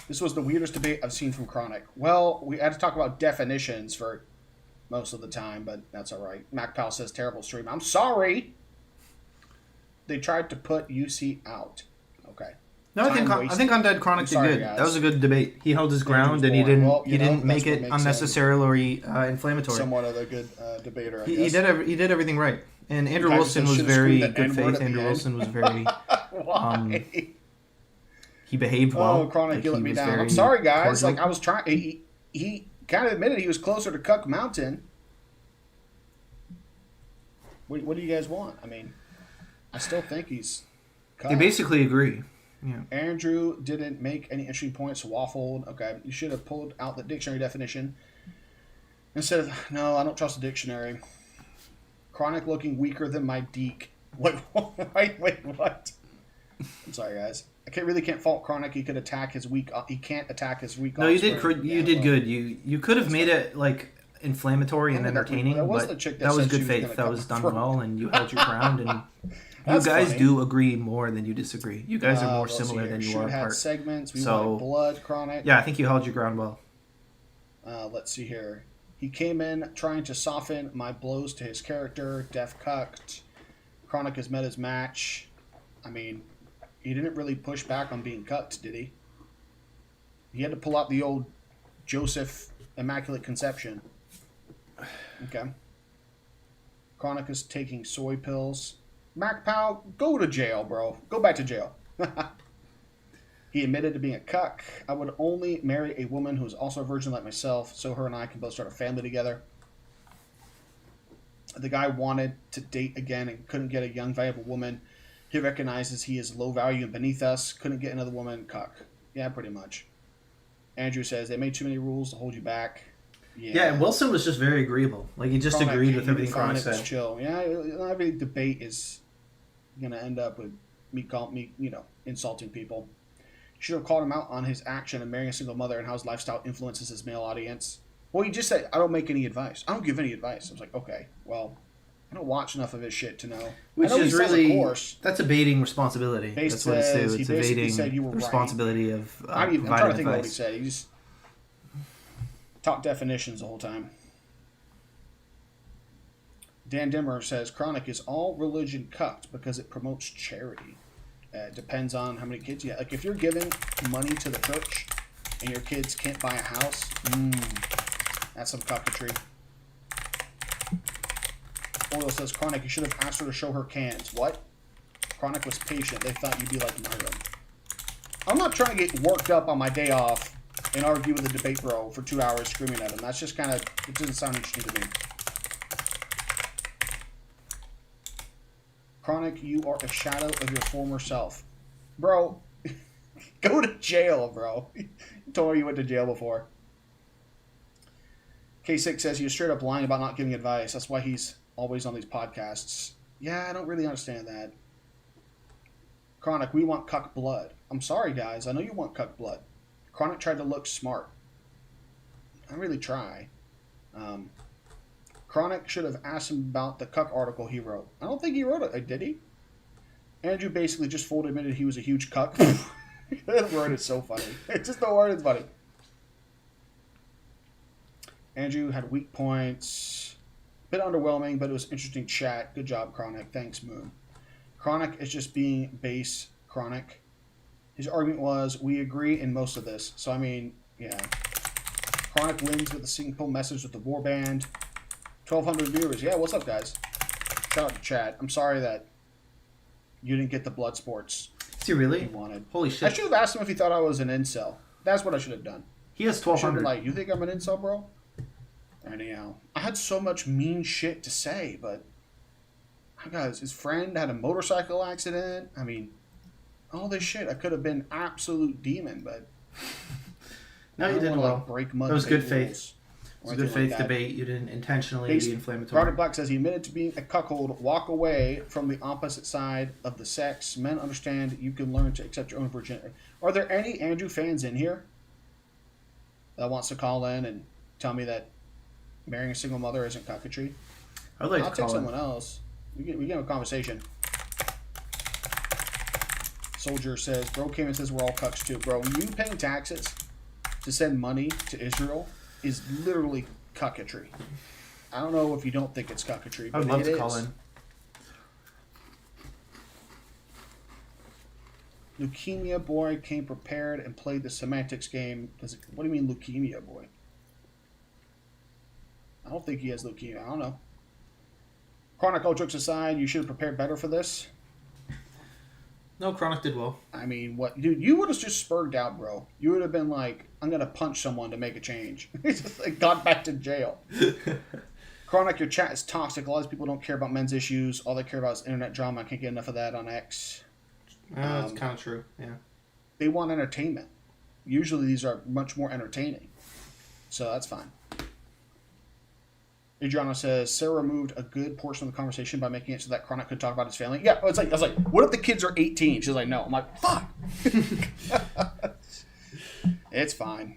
This was the weirdest debate I've seen from Chronic. Well, we had to talk about definitions for most of the time, but that's all right. Mac Powell says, terrible stream. I'm sorry. They tried to put UC out. Okay. No, I think Undead Chronic did sorry, good. guys. That was a good debate. He held his Andrew's ground and he boring. didn't Well, he didn't make that's what it makes him unnecessarily inflammatory. Somewhat of a good debater, I He guess. did everything right. And Andrew guys Wilson just was should've very screamed the good N-word faith. at the Andrew end. Wilson was very Why? he behaved well. Oh, Chronic, Like, you he let me was down. very I'm sorry, guys. cordial. Like, I was trying. He kind of admitted he was closer to Cuck Mountain. What do you guys want? I mean, I still think he's Cuck. They basically agree. Yeah. Andrew didn't make any interesting points, waffled. Okay, you should have pulled out the dictionary definition. Instead of, no, I don't trust the dictionary. Chronic looking weaker than my deek. Wait, what? I'm sorry, guys. I really can't fault Chronic. He could attack his weak. He can't attack his weak. No, you did. offspring. You Yeah, did well, good. You could have made it like inflammatory and Oh, that- entertaining, that was but the chick that that was said she good was faith. gonna That cut was my done throat. well, and you held your ground. And you That's guys funny. do agree more than you disagree. You guys are more let's see similar here. than you Shoot are had apart. segments. We So- wanted blood, Chronic. Yeah, I think you held your ground well. Let's see here. He came in trying to soften my blows to his character. Def cucked. Chronic has met his match. I mean, he didn't really push back on being cucked, did he? He had to pull out the old Joseph Immaculate Conception. Okay. Chronic is taking soy pills. Mac Powell, go to jail, bro. Go back to jail. He admitted to being a cuck. I would only marry a woman who is also a virgin like myself, so her and I can both start a family together. The guy wanted to date again and couldn't get a young, valuable woman. He recognizes he is low value and beneath us. Couldn't get another woman. Cuck. Yeah, pretty much. Andrew says they made too many rules to hold you back. Yeah, and Wilson was just very agreeable. Like, he just agreed with everything Chronic said. Chill. Yeah, not every debate is going to end up with me, insulting people. You should have called him out on his action of marrying a single mother and how his lifestyle influences his male audience. Well, he just said, I don't make any advice. I don't give any advice. I was like, okay, well, I don't watch enough of his shit to know. Which is really, that's evading responsibility. That's what it's doing. It's evading the responsibility of providing advice. I'm trying to think of what he said. He just talked definitions the whole time. Dan Dimmer says, Chronic is all religion cucked because it promotes charity. It depends on how many kids you have. Like, if you're giving money to the church and your kids can't buy a house, that's some cockatry. Oil says, Chronic, you should have asked her to show her cans. What? Chronic was patient. They thought you'd be like Myron. I'm not trying to get worked up on my day off and argue with a debate bro for 2 hours screaming at him. That's just kind of, it doesn't sound interesting to me. Chronic, you are a shadow of your former self. Bro, go to jail, bro. You told me you went to jail before. K6 says you're straight up lying about not giving advice. That's why he's always on these podcasts. Yeah, I don't really understand that. Chronic, we want cuck blood. I'm sorry, guys. I know you want cuck blood. Chronic tried to look smart. I really try. Chronic should have asked him about the cuck article he wrote. I don't think he wrote it. Did he? Andrew basically just fully admitted he was a huge cuck. That word is so funny. It's just the word is funny. Andrew had weak points. Bit underwhelming, but it was interesting chat. Good job, Chronic. Thanks, Moon. Chronic is just being base Chronic. His argument was, we agree in most of this. So, I mean, yeah. Chronic wins with a simple message with the war band. 1,200 viewers. Yeah, what's up, guys? Shout out to chat. I'm sorry that you didn't get the blood sports. Is he really? He wanted. Holy shit. I should have asked him if he thought I was an incel. That's what I should have done. He has 1,200. Like, you think I'm an incel, bro? Anyhow, I had so much mean shit to say, but guys, his friend had a motorcycle accident. I mean, all this shit. I could have been absolute demon, but no, you did well. Break mud. That was good faith. It was a good faith debate. You didn't intentionally be inflammatory. Robert Black says he admitted to being a cuckold. Walk away from the opposite side of the sex. Men understand you can learn to accept your own virginity. Are there any Andrew fans in here that wants to call in and tell me that marrying a single mother isn't cockatry? I'd like I'll to take call someone else. We can have a conversation. Soldier says, bro came and says we're all cucks too. Bro, you paying taxes to send money to Israel is literally cockatry. I don't know if you don't think it's cockatry, but I'd love to call in. Leukemia boy came prepared and played the semantics game. What do you mean leukemia boy? I don't think he has leukemia. I don't know. Chronic, all jokes aside, you should have prepared better for this. No, Chronic did well. I mean, what, dude? You would have just spurred out, bro. You would have been like, "I'm gonna punch someone to make a change." He's just like got back to jail. Chronic, your chat is toxic. A lot of people don't care about men's issues. All they care about is internet drama. I can't get enough of that on X. That's kind of true. Yeah. They want entertainment. Usually, these are much more entertaining, so that's fine. Adriana says Sarah removed a good portion of the conversation by making it so that Chronic could talk about his family. Yeah, I was like, what if the kids are 18? She's like, no. I'm like, fuck. It's fine.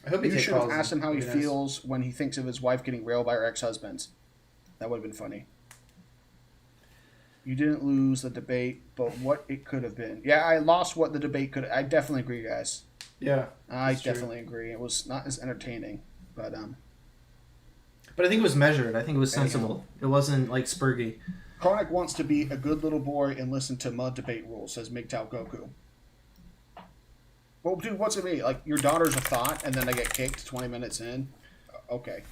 I hope you should have asked him how he feels when he thinks of his wife getting railed by her ex-husbands. That would have been funny. You didn't lose the debate, but what it could have been. Yeah, I lost what the debate could. I definitely agree, guys. Yeah, I definitely agree. It was not as entertaining, but I think it was measured. I think it was sensible. It wasn't like spurgy. Chronic wants to be a good little boy and listen to mud debate rules, says MGTOW Goku. Well, dude, what's it mean? Like, your daughter's a thought, and then they get kicked 20 minutes in? Okay.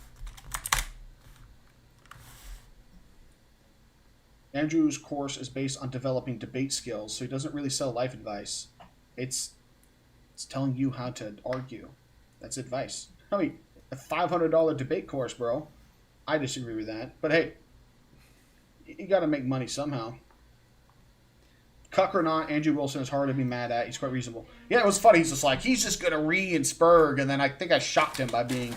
Andrew's course is based on developing debate skills, so he doesn't really sell life advice. It's telling you how to argue. That's advice. I mean, a $500 debate course, bro. I disagree with that. But hey, You got to make money somehow. Cuck or not, Andrew Wilson is hard to be mad at. He's quite reasonable. Yeah, it was funny. He's just like, he's just going to and spurg, and then I think I shocked him by being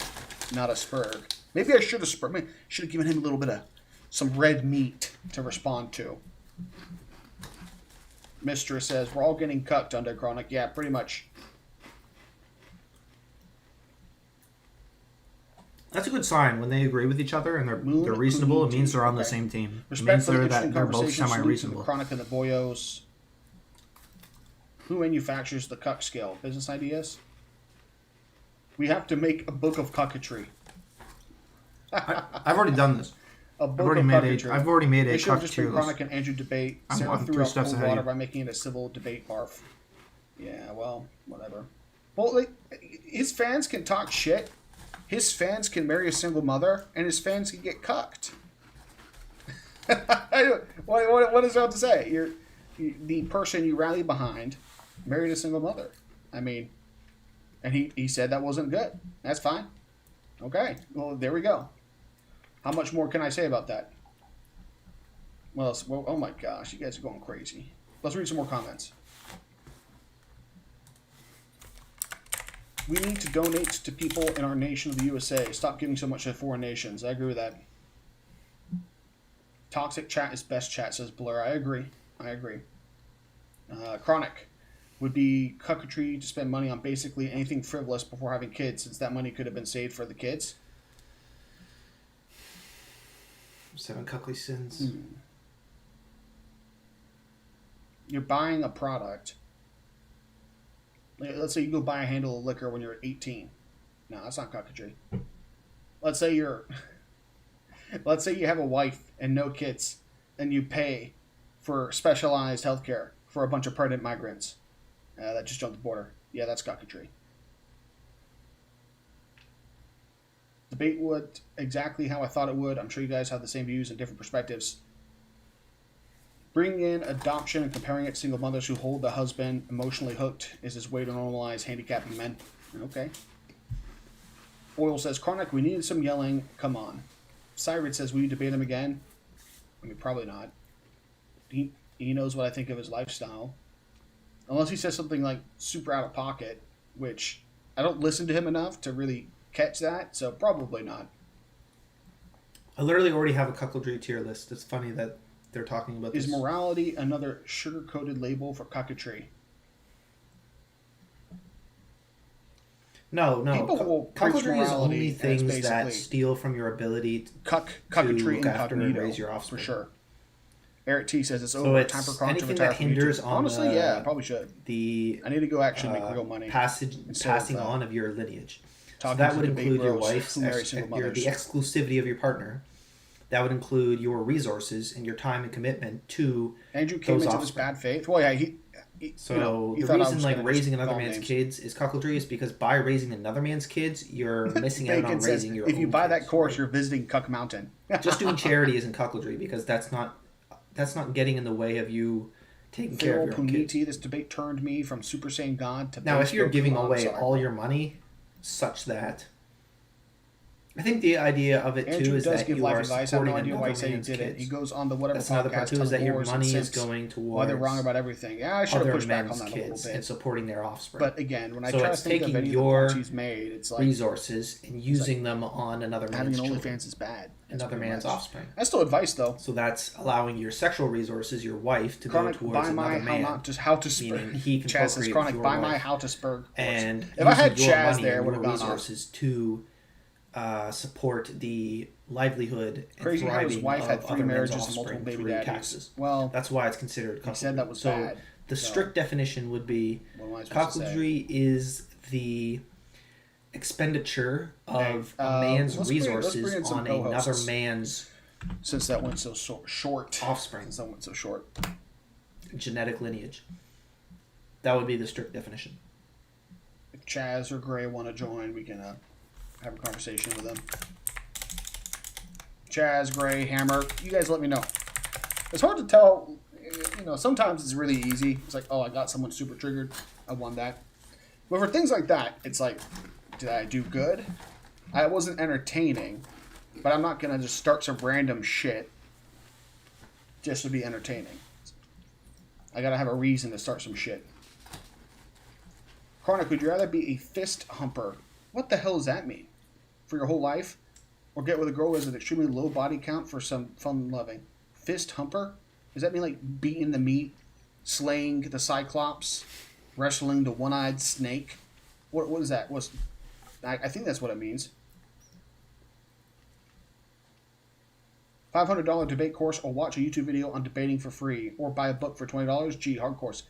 not a spurg. Maybe I should have spurg. Should have given him a little bit of some red meat to respond to. Mistress says, we're all getting cucked under Chronic. Yeah, pretty much. That's a good sign when they agree with each other and they're reasonable. It means they're on the same team. It means they're both semi-reasonable. Chronic and the Boyos. Who manufactures the cuck scale? Business ideas? We have to make a book of cucketry. I've already done this. I've already made a cuck should have just been tier Chronic list. and Andrew debate. Sarah I'm threw 3 out steps cold ahead of water you. by making it a civil debate barf. Yeah, well, whatever. Well, like, his fans can talk shit. His fans can marry a single mother, and his fans can get cucked. What is there to say? The person you rally behind married a single mother. I mean, and he said that wasn't good. That's fine. Okay, well, there we go. How much more can I say about that? Well, oh my gosh, you guys are going crazy. Let's read some more comments. We need to donate to people in our nation of the USA. Stop giving so much to foreign nations. I agree with that. Toxic chat is best chat, says Blur. I agree. Chronic would be cucketry to spend money on basically anything frivolous before having kids, since that money could have been saved for the kids. 7 cuckly sins. You're buying a product. Let's say you go buy a handle of liquor when you're 18. No, that's not cocketry. Let's say you have a wife and no kids, and you pay for specialized healthcare for a bunch of pregnant migrants that just jumped the border. Yeah, that's cocketry. Debate would exactly how I thought it would. I'm sure you guys have the same views and different perspectives. Bringing in adoption and comparing it to single mothers who hold the husband emotionally hooked is his way to normalize handicapping men. Okay. Oil says, Chronic, we needed some yelling. Come on. Cyrus says, will you debate him again? I mean, probably not. He knows what I think of his lifestyle. Unless he says something like super out of pocket, which I don't listen to him enough to really catch that, so probably not. I literally already have a cuckoldry tier list. It's funny that they're talking about this. Is morality another sugar-coated label for cocketry? No. People will preach Cuckoldry is morality only as things that basically steal from your ability cucketry to look after and incognito, raise your for offspring. sure. Eric T says it's So over. it's Time for Chronic to anything retire that from hinders YouTube. on Honestly, the- yeah, I probably should. the I need to go actually make real money. passing on of your lineage. So Talking that to would debate include your bros wife's, who marry single the mothers. exclusivity of your partner. That would include your resources and your time and commitment to Andrew came those into this offspring. bad faith. Well, yeah, he So he the thought I reason was like gonna raising just another call man's names. kids is cuckoldry is because by raising another man's kids, you're missing out on Bacon says, raising your own if you buy that kids, course, right? you're visiting Cuck Mountain. Just doing charity isn't cuckoldry because that's not getting in the way of you taking care Feral of your own kids. Puniti, this debate turned me from Super Saiyan God to Now, base if you're Goku. giving I'm away sorry. all your money, such that I think the idea of it Andrew too is does that give you life are advice. I have supporting no idea why he another said he man's did it. kids. He goes on the whatever That's another podcast part too is that your wars and money is simps going why they're towards wrong about everything. Yeah, I should have other pushed back on men's that a little kids bit. and supporting their offspring. But again, when I So try to it's think of taking any of the your points he's made, it's like resources and using them on another having man's an children, OnlyFans is bad. That's another pretty man's much. offspring. That's still advice, though. So that's allowing your sexual resources, your wife, to Chronic, go buy towards my another how man. not just how to spurg. Meaning he can Chaz says procreate Chronic, with buy your my wife. how to spurg. course. And if I had using your Chaz money there, and would have your gone off. resources to support the livelihood and Crazy how his thriving wife had of 3 other men's marriages and offspring multiple baby through daddies. taxes. Well, That's why it's considered he said cuckoldry. that was So bad. the So, strict definition would be what am I supposed to say? cuckoldry is the expenditure of Hey, a man's let's bring in resources some on another co-hosts. man's Since that went so short. offspring, Since that went so short. genetic lineage. That would be the strict definition. If Chaz or Gray want to join, we can have a conversation with them. Chaz, Gray, Hammer, you guys let me know. It's hard to tell. You know, sometimes it's really easy. It's like, oh, I got someone super triggered. I won that. But for things like that, it's like, did I do good? I wasn't entertaining, but I'm not going to just start some random shit just to be entertaining. I gotta have a reason to start some shit. Chronic, would you rather be a fist humper? What the hell does that mean? For your whole life? Or get with a girl who has an extremely low body count for some fun loving? Fist humper? Does that mean like beating the meat, slaying the Cyclops, wrestling the one-eyed snake? What is that? I think that's what it means. $500 debate course, or watch a YouTube video on debating for free, or buy a book for $20. Gee, hard course.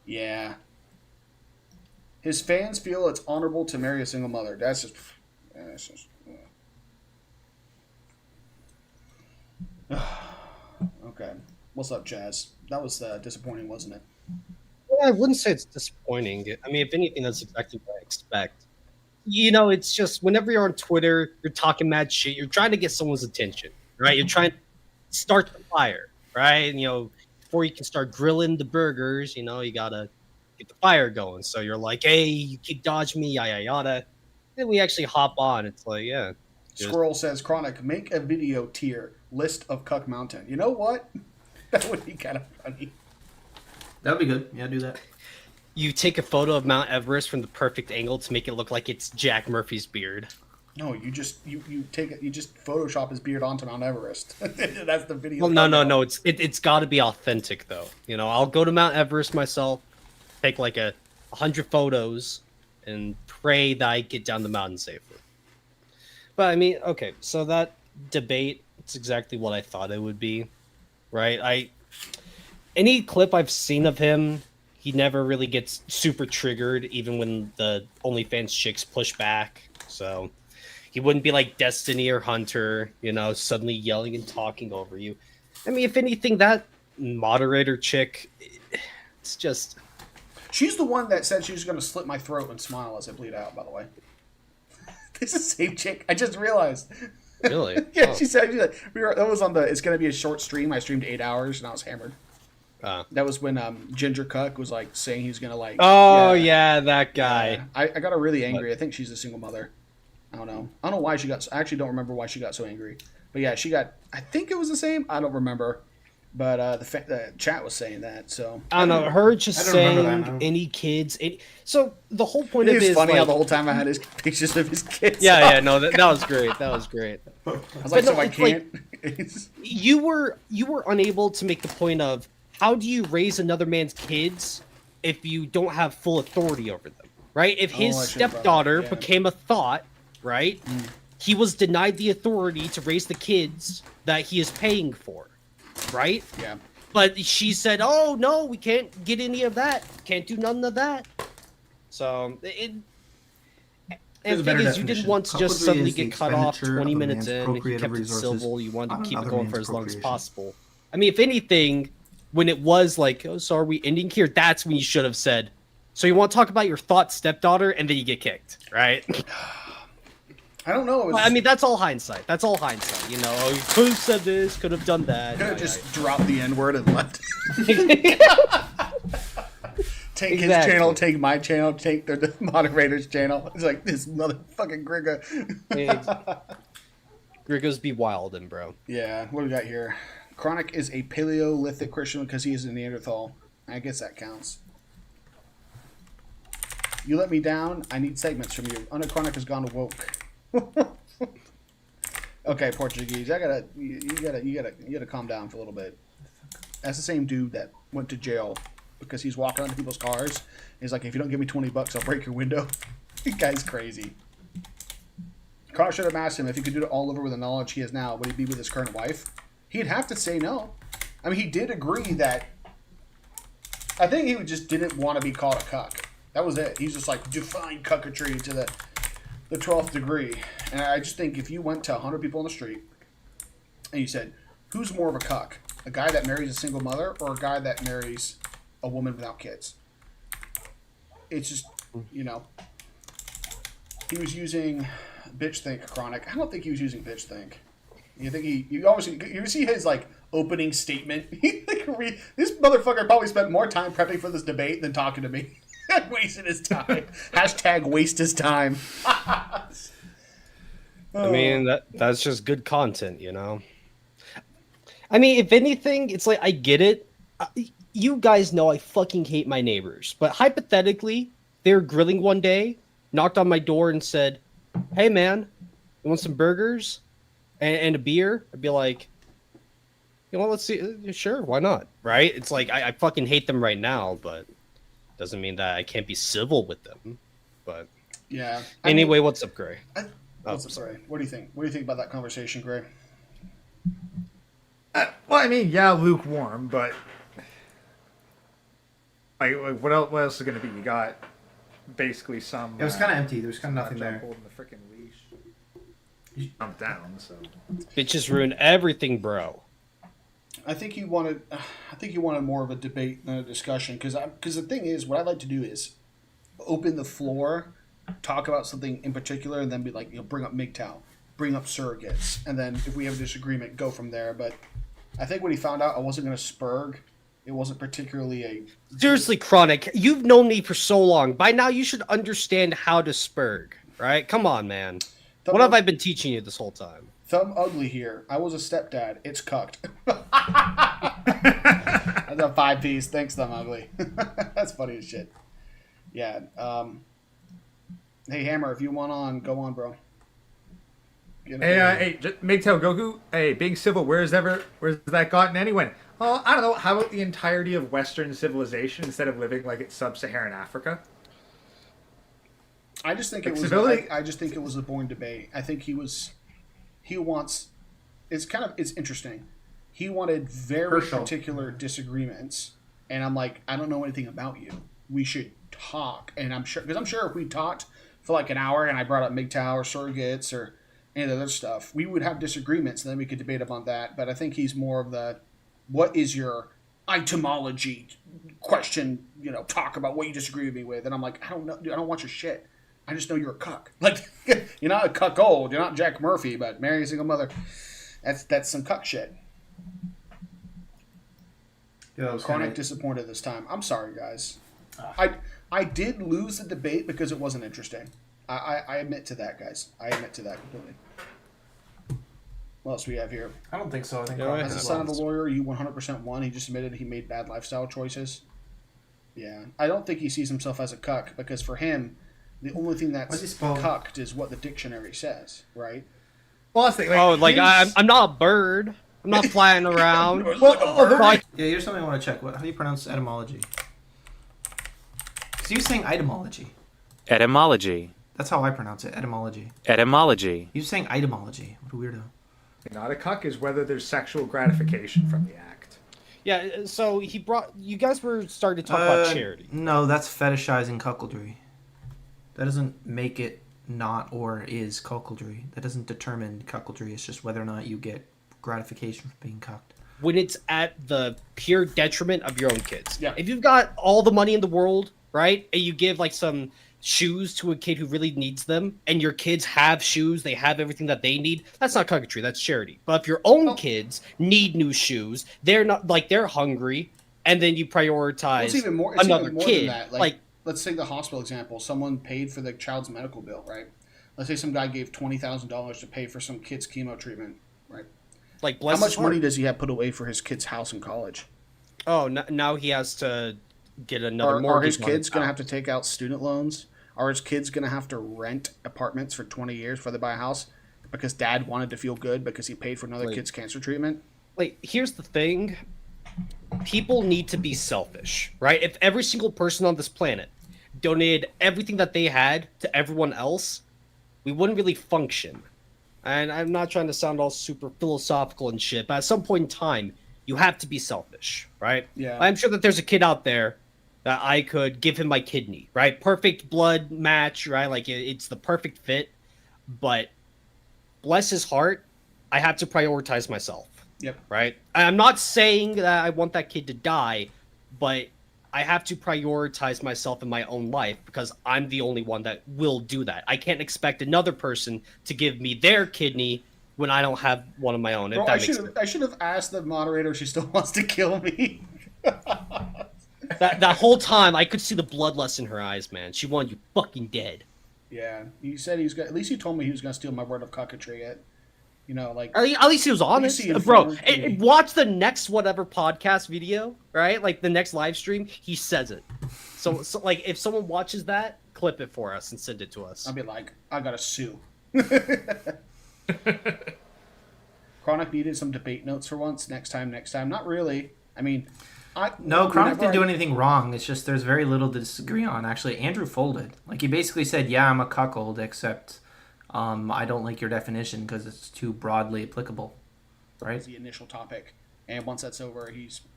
Yeah. His fans feel it's honorable to marry a single mother. That's just. Okay. What's up, Jazz? That was disappointing, wasn't it? Well, I wouldn't say it's disappointing. I mean, if anything, that's exactly what I expect. You know, it's just whenever you're on Twitter, you're talking mad shit. You're trying to get someone's attention, right? You're trying to start the fire, right? And, you know, before you can start grilling the burgers, you know, you gotta get the fire going. So you're like, hey, you keep dodging me, yada yada. Then we actually hop on. It's like, yeah. Squirrel says, Chronic, make a video tier list of Cuck Mountain. You know what? That would be kind of funny. That would be good. Yeah, do that. You take a photo of Mount Everest from the perfect angle to make it look like it's Jack Murphy's beard. No, you just take it. You just Photoshop his beard onto Mount Everest. That's the video. Well, no. It's got to be authentic though. You know, I'll go to Mount Everest myself, take like 100 photos, and pray that I get down the mountain safely. But I mean, okay, so that debate, it's exactly what I thought it would be, right? Any clip I've seen of him, he never really gets super triggered, even when the OnlyFans chicks push back. So he wouldn't be like Destiny or Hunter, you know, suddenly yelling and talking over you. I mean, if anything, that moderator chick, it's just... She's the one that said she was going to slit my throat and smile as I bleed out, by the way. This is the same chick. I just realized. Really? Yeah, Oh. she said that was on the. It's gonna be a short stream. I streamed 8 hours and I was hammered. That was when Ginger Cuck was like saying he's gonna like. Oh yeah, that guy. Yeah. I got her really angry. I think she's a single mother. I don't know why she got. I actually don't remember why she got so angry. But yeah, she got. I think it was the same. I don't remember. But the chat was saying that. So I don't know. Her just I don't remember saying that, no. any kids. So the whole point it of was it is funny how like, the whole time I had his pictures of his kids. yeah, no, that was great. That was great. I was like, But no, so I it's can't. You were unable to make the point of how do you raise another man's kids if you don't have full authority over them, right? If his I should've brought stepdaughter that, yeah. became a thought, right? He was denied the authority to raise the kids that he is paying for, right? Yeah. But she said, "Oh no, we can't get any of that. Can't do none of that." So And There's the a thing better is, you didn't definition. want to just Cuckoldry suddenly is the get cut off expenditure 20 of a minutes man's in. You procreative kept it resources civil. You wanted on to keep it another going man's for as long as procreation. possible. I mean, if anything, when it was like, "Oh, so are we ending here?" That's when you should have said, "So you want to talk about your thought stepdaughter?" And then you get kicked, right? I don't know. It was I mean, that's all hindsight. That's all hindsight. You know, oh, you could have said this, could have done that. could have Yeah, just dropped the N word and left. Take his Exactly. channel, take my channel, take the moderator's channel. It's like this motherfucking Grigga. Griggos be wildin', bro. Yeah, what do we got here? Chronic is a Paleolithic Christian because he is a Neanderthal. I guess that counts. You let me down. I need segments from you. Chronic has gone woke. Okay, Portuguese. You gotta calm down for a little bit. That's the same dude that went to jail because he's walking onto people's cars. He's like, if you don't give me $20, I'll break your window. This guy's crazy. Connor should have asked him if he could do it all over with the knowledge he has now. Would he be with his current wife? He'd have to say no. I mean, he did agree that. I think he just didn't want to be called a cuck. That was it. He's just like, define cucketry to the 12th degree. And I just think if you went to 100 people on the street and you said, who's more of a cuck? A guy that marries a single mother or a guy that marries a woman without kids? It's just, you know. He was using bitch think Chronic. I don't think he was using bitch think. You think you see his like opening statement? This motherfucker probably spent more time prepping for this debate than talking to me. Wasted his time. Hashtag waste his time. I mean, that's just good content, you know? I mean, if anything, it's like I get it. You guys know I fucking hate my neighbors, but hypothetically, they were grilling one day, knocked on my door, and said, "Hey, man, you want some burgers and a beer?" I'd be like, "You know, let's see. Sure, why not?" Right? It's like I fucking hate them right now, but doesn't mean that I can't be civil with them. But Yeah. anyway, what's up, Gray? What's up, sorry. What do you think? What do you think about that conversation, Gray? Well, I mean, yeah, lukewarm, but like what else? What else is going to be? You got basically some. It was kind of empty. There was kind of nothing there. Holding the freaking leash. You jumped down, so. Bitches ruin everything, bro. I think he wanted more of a debate than a discussion because the thing is, what I like to do is open the floor, talk about something in particular, and then be like, bring up MGTOW, bring up surrogates, and then if we have a disagreement, go from there. But I think when he found out I wasn't going to spurg, it wasn't particularly a... Seriously, Chronic, you've known me for so long. By now, you should understand how to spurg, right? Come on, man. What have I been teaching you this whole time? Thumb ugly here. I was a stepdad. It's cucked. That's a 5-piece. Thanks, Thumb ugly. That's funny as shit. Yeah. Hey, Hammer, if you want on, go on, bro. Hey, MGTOW Goku. Hey, being civil, where's that gotten anyone? Well, I don't know. How about the entirety of Western civilization instead of living like it's sub-Saharan Africa? I just think it was. Civility? I just think it was a born debate. I think he wants. It's interesting. He wanted very particular disagreements, and I'm like, I don't know anything about you. We should talk, and I'm sure if we talked for like an hour and I brought up MGTOW or surrogates or any of the other stuff, we would have disagreements, and then we could debate upon that. But I think he's more of the, what is your etymology question? Talk about what you disagree with me with, and I'm like, I don't know, dude, I don't want your shit. I just know you're a cuck. Like, you're not a cuckold. You're not Jack Murphy, but marry a single mother. That's some cuck shit. Yeah, Chronic disappointed this time. I'm sorry, guys. I did lose the debate because it wasn't interesting. I admit to that, guys. I admit to that completely. What else we have here? I don't think so. I think As a son of a lawyer, you 100% won. He just admitted he made bad lifestyle choices. Yeah. I don't think he sees himself as a cuck because for him, the only thing that's cucked is what the dictionary says, right? Well, I think, I'm not a bird. I'm not flying around. Yeah, here's something I want to check. How do you pronounce etymology? Because you saying etymology. Etymology. That's how I pronounce it. Etymology. Etymology. You saying etymology? What a weirdo. Not a cuck is whether there's sexual gratification from the act. Yeah, so you guys were starting to talk about charity. No, that's fetishizing cuckoldry. That doesn't make it not or is cuckoldry. That doesn't determine cuckoldry. It's just whether or not you get gratification from being cucked. When it's at the pure detriment of your own kids. Yeah. If you've got all the money in the world, right, and you give like some shoes to a kid who really needs them, and your kids have shoes, they have everything that they need, that's not cucketry, that's charity. But if your own kids need new shoes, they're not like they're hungry, and then you prioritize It's even more another than kid. that. Like, let's take the hospital example. Someone paid for the child's medical bill, right? Let's say some guy gave $20,000 to pay for some kid's chemo treatment, right? like How much money does he have put away for his kid's house in college? Oh, now he has to get another Are mortgage. his kids going to have to take out student loans? Are his kids going to have to rent apartments for 20 years before they buy a house because dad wanted to feel good because he paid for another kid's cancer treatment? Like, here's the thing. People need to be selfish, right? If every single person on this planet donated everything that they had to everyone else, we wouldn't really function. And I'm not trying to sound all super philosophical and shit, but at some point in time, you have to be selfish, right? Yeah. I'm sure that there's a kid out there that I could give him my kidney, right? Perfect blood match, right? Like, it's the perfect fit. But bless his heart, I have to prioritize myself. Yep. Right? I'm not saying that I want that kid to die, but I have to prioritize myself in my own life because I'm the only one that will do that. I can't expect another person to give me their kidney when I don't have one of my own. If Bro, that makes sense. I should have asked the moderator if she still wants to kill me. That whole time, I could see the bloodlust in her eyes, man. She wanted you fucking dead. Yeah. He said he was going to... At least he told me he was going to steal my word of cockatoo yet. You know, like At least he was honest, see bro. informed, maybe. Watch the next whatever podcast video, right? Like the next live stream, he says it. So like, if someone watches that, clip it for us and send it to us. I'll be like, I gotta sue. Chronic needed some debate notes for once. Next time. Not really. I mean, No, Chronic didn't do whenever anything wrong. It's just there's very little to disagree on. Actually, Andrew folded. Like, he basically said, yeah, I'm a cuckold, except I don't like your definition because it's too broadly applicable. Right? the initial topic, and once that's over,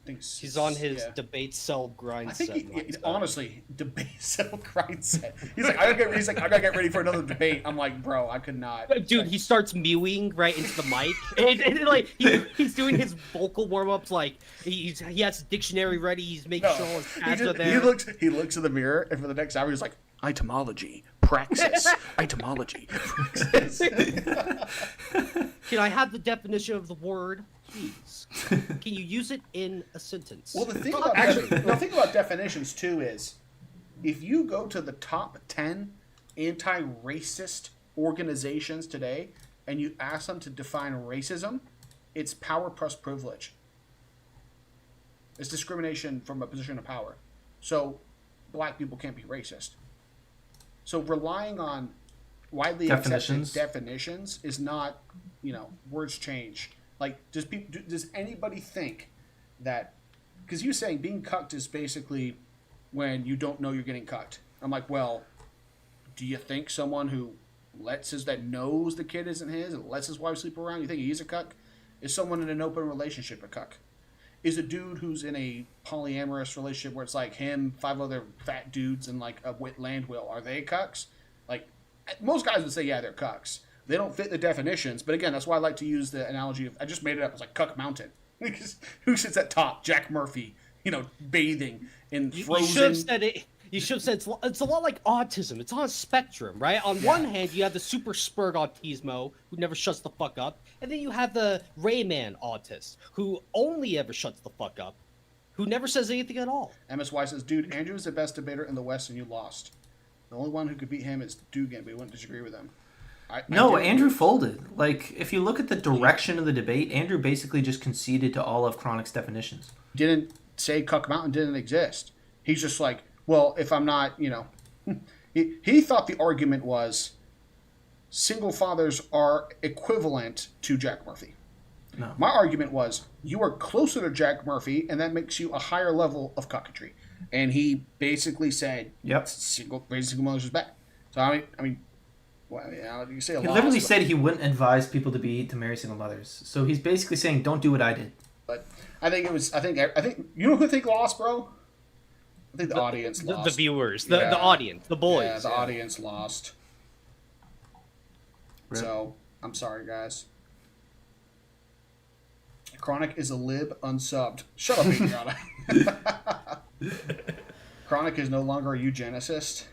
thinks He's on his yeah. debate cell grind I think set. honestly, debate cell grind set. He's like, I gotta get ready for another debate. I'm like, bro, I could not. Dude, he starts mewing right into the mic, and like he's doing his vocal warm ups. Like he has a dictionary ready. He's making sure all his pads are there. He looks in the mirror, and for the next hour, he's like, etymology, praxis, etymology, praxis. Can I have the definition of the word, please? Can you use it in a sentence? Well, the thing about definitions too is, if you go to the top 10 anti-racist organizations today and you ask them to define racism, it's power plus privilege. It's discrimination from a position of power. So, black people can't be racist. So relying on widely accepted definitions is not, words change. Like, does anybody think that? Because you're saying being cucked is basically when you don't know you're getting cucked. I'm like, well, do you think someone who that knows the kid isn't his and lets his wife sleep around, you think he's a cuck? Is someone in an open relationship a cuck? Is a dude who's in a polyamorous relationship where it's like him, 5 other fat dudes, and like a land wheel, are they cucks? Like, most guys would say, yeah, they're cucks. They don't fit the definitions, but again, that's why I like to use the analogy of, I just made it up, it's like Cuck Mountain. Who sits at top? Jack Murphy, bathing in frozen... You should have said it. You should have said it's a lot like autism. It's on a spectrum, right? On one hand, you have the super spurg autismo who never shuts the fuck up, and then you have the Rayman autist who only ever shuts the fuck up, who never says anything at all. MSY says, dude, Andrew is the best debater in the West, and you lost. The only one who could beat him is Dugan, but we wouldn't disagree with him. No, Andrew folded. Like, if you look at the direction of the debate, Andrew basically just conceded to all of Chronic's definitions. Didn't say Cuck Mountain didn't exist. He's just like, well, if I'm not, he thought the argument was single fathers are equivalent to Jack Murphy. No. My argument was you are closer to Jack Murphy, and that makes you a higher level of cockatry. And he basically said, "Yep, raising single mothers is bad." So I mean, you say a lot. He literally said he wouldn't advise people to marry single mothers. So he's basically saying, "Don't do what I did." But I think you know who I think lost, bro. I think the audience lost. The viewers, the audience, the boys. Yeah, the audience lost. Right. So, I'm sorry, guys. Chronic is a lib unsubbed. Shut up, Adriana. Chronic is no longer a eugenicist.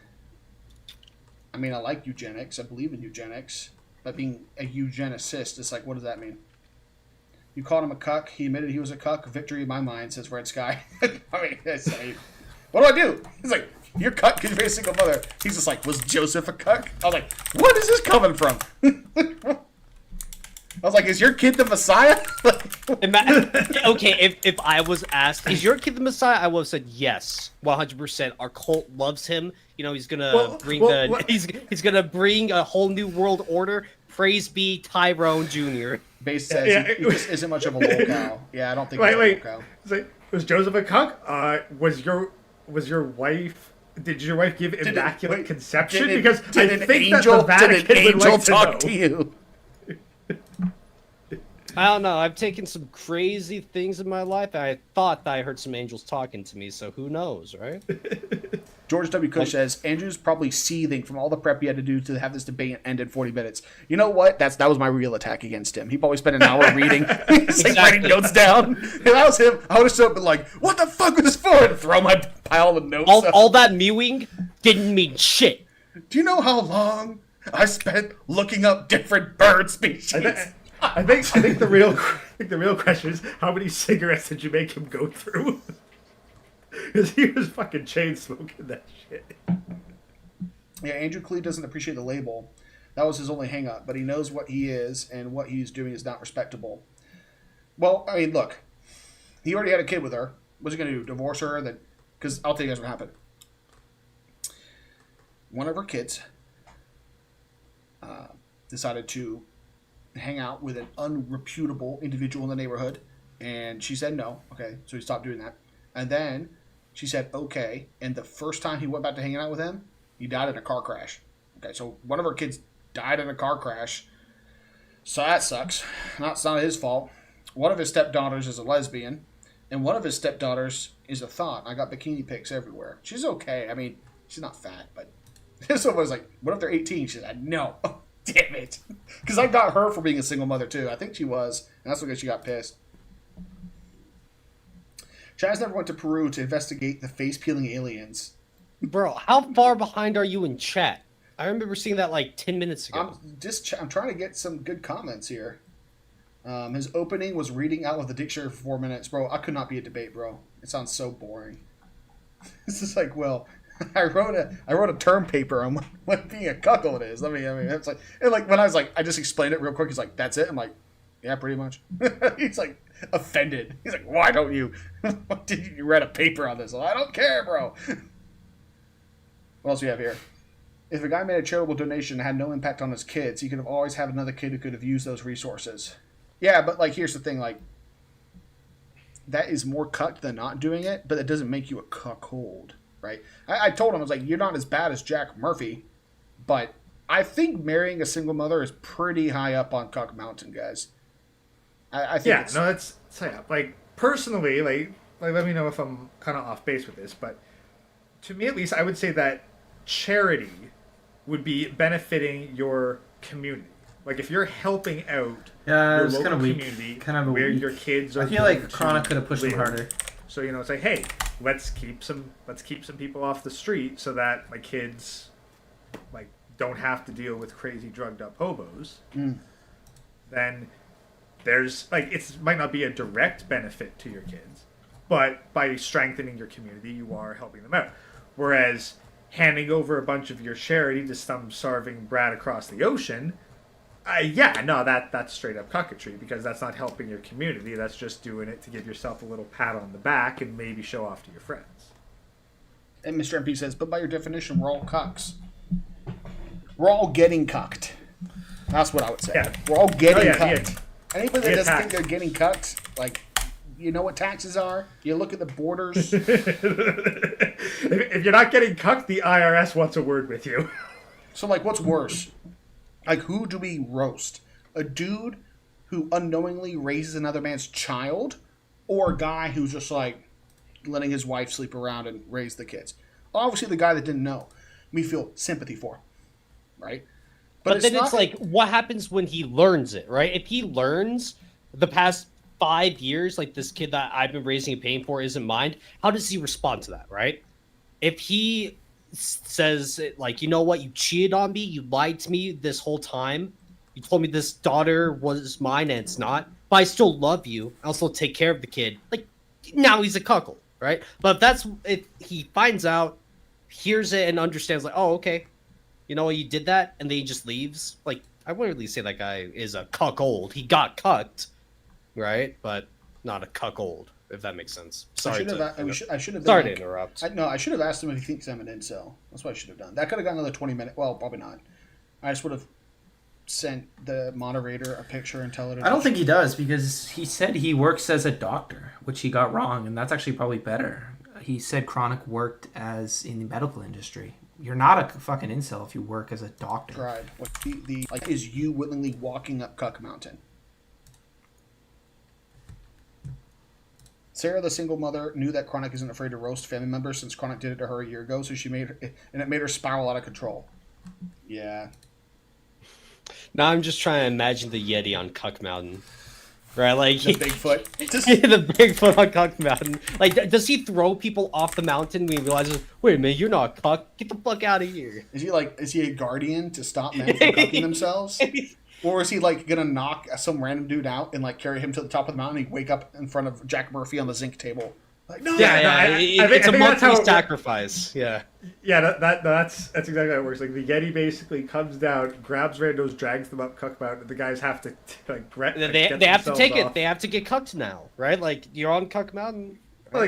I mean, I like eugenics. I believe in eugenics. But being a eugenicist, it's like, what does that mean? You called him a cuck. He admitted he was a cuck. Victory in my mind, says Red Sky. I mean, what do I do? He's like, you're cuck because you're a single mother. He's just like, was Joseph a cuck? I was like, what is this coming from? I was like, is your kid the Messiah? Okay, if I was asked, is your kid the Messiah? I would have said yes, 100%. Our cult loves him. He's gonna he's gonna bring a whole new world order. Praise be Tyrone Jr. Base says he just isn't much of a lolcow. Yeah, I don't think. Wait. Was Joseph a cuck? Was your wife? Did your wife give immaculate conception? Because I think that the Vatican would like to know. To you. I don't know. I've taken some crazy things in my life. I thought that I heard some angels talking to me, so who knows, right? George W. Cush says, Andrew's probably seething from all the prep he had to do to have this debate end in 40 minutes. You know what? That was my real attack against him. He probably spent an hour reading, writing notes down. If that was him, I would have stood up and like, what the fuck was this for? And throw my pile of notes all that mewing didn't mean shit. Do you know how long I spent looking up different bird species? I think the real question is, how many cigarettes did you make him go through? Because he was fucking chain smoking that shit. Yeah, Andrew Cleve doesn't appreciate the label. That was his only hang up, but he knows what he is, and what he's doing is not respectable. Well, I mean, look, he already had a kid with her. What's he going to do, divorce her? Then, because I'll tell you guys what happened. One of her kids decided to hang out with an unreputable individual in the neighborhood, and she said no. Okay, so he stopped doing that. And then she said okay, and the first time he went back to hanging out with him, he died in a car crash. Okay, so one of her kids died in a car crash, so that sucks. It's not his fault. One of his stepdaughters is a lesbian, and one of his stepdaughters is a thought. I got bikini pics everywhere. She's okay. I mean, she's not fat, but this one was like, what if they're 18? She said, no. Oh, damn it. Because I got her for being a single mother, too. I think she was, and that's because she got pissed. Chaz never went to Peru to investigate the face-peeling aliens. Bro, how far behind are you in chat? I remember seeing that like 10 minutes ago. I'm trying to get some good comments here. His opening was reading out of the dictionary for 4 minutes. Bro, I could not be a debate, bro. It sounds so boring. This is like, well, I wrote a term paper on what being a cuckold is. I mean, it's like, and like when I was like, I just explained it real quick. He's like, that's it. I'm like, yeah, pretty much. He's like offended. He's like, why don't you? Did you read a paper on this? I don't care, bro. What else do we have here? If a guy made a charitable donation and had no impact on his kids, he could have always had another kid who could have used those resources. Yeah, but like here's the thing, like that is more cucked than not doing it, but it doesn't make you a cuckold, right? I told him, I was like, you're not as bad as Jack Murphy, but I think marrying a single mother is pretty high up on Cuck Mountain, guys. I think that's like personally, like let me know if I'm kind of off base with this, but to me at least, I would say that charity would be benefiting your community. Like if you're helping out your it's local kind of weak. community Kind of where weak. your kids are. I feel like Chronic could have pushed him live. harder. So it's like, hey, let's keep some people off the street so that my kids like don't have to deal with crazy drugged up hobos. Then there's like might not be a direct benefit to your kids, but by strengthening your community, you are helping them out. Whereas handing over a bunch of your charity to some starving brat across the ocean, that's straight up cucketry, because that's not helping your community. That's just doing it to give yourself a little pat on the back and maybe show off to your friends. And Mr. MP says, but by your definition, we're all cucks. We're all getting cucked. That's what I would say. Yeah. We're all getting yeah, cucked. Anybody that doesn't think they're getting cucked, like, you know what taxes are? You look at the borders. If you're not getting cucked, the IRS wants a word with you. So, like, what's worse? Like, who do we roast? A dude who unknowingly raises another man's child? Or a guy who's just, like, letting his wife sleep around and raise the kids? Obviously, the guy that didn't know. We feel sympathy for, right? But then it's like, what happens when he learns it, right? If he learns the past 5 years, like this kid that I've been raising and paying for isn't mine, how does he respond to that, right? If he says, like, you know what, you cheated on me, you lied to me this whole time, you told me this daughter was mine and it's not, but I still love you, I'll still take care of the kid, like, now he's a cuckold, right? But if he finds out, hears it, and understands, like, oh, okay, you know what, you did that, and then he just leaves, like, I wouldn't really say that guy is a cuckold. He got cucked, right? But not a cuckold, if that makes sense. Sorry I should have. Sorry to interrupt. I should have asked him if he thinks I'm an incel. That's what I should have done. That could have got another 20 minutes. Well, probably not. I just would have sent the moderator a picture and tell her. I don't think he does, because he said he works as a doctor, which he got wrong, and that's actually probably better. He said Chronic worked in the medical industry. You're not a fucking incel if you work as a doctor. Right. Is you willingly walking up Cuck Mountain? Sarah, the single mother, knew that Chronic isn't afraid to roast family members since Chronic did it to her a year ago, so it made her spiral out of control. Yeah. Now I'm just trying to imagine the Yeti on Cuck Mountain. Right, like the Bigfoot. The Bigfoot on Cuck Mountain. Like, does he throw people off the mountain when he realizes, wait a minute, you're not a cuck? Get the fuck out of here. Is he a guardian to stop men from cucking themselves? Or is he like gonna knock some random dude out and like carry him to the top of the mountain and he'd wake up in front of Jack Murphy on the zinc table? Like, no. Yeah, no, it's a think that's how monthly it sacrifice. Yeah. Yeah, that's exactly how it works. Like the Yeti basically comes down, grabs randos, drags them up Cuck Mountain. The guys have to They have to take it. They have to get cucked now, right? Like you're on Cuck Mountain. Well,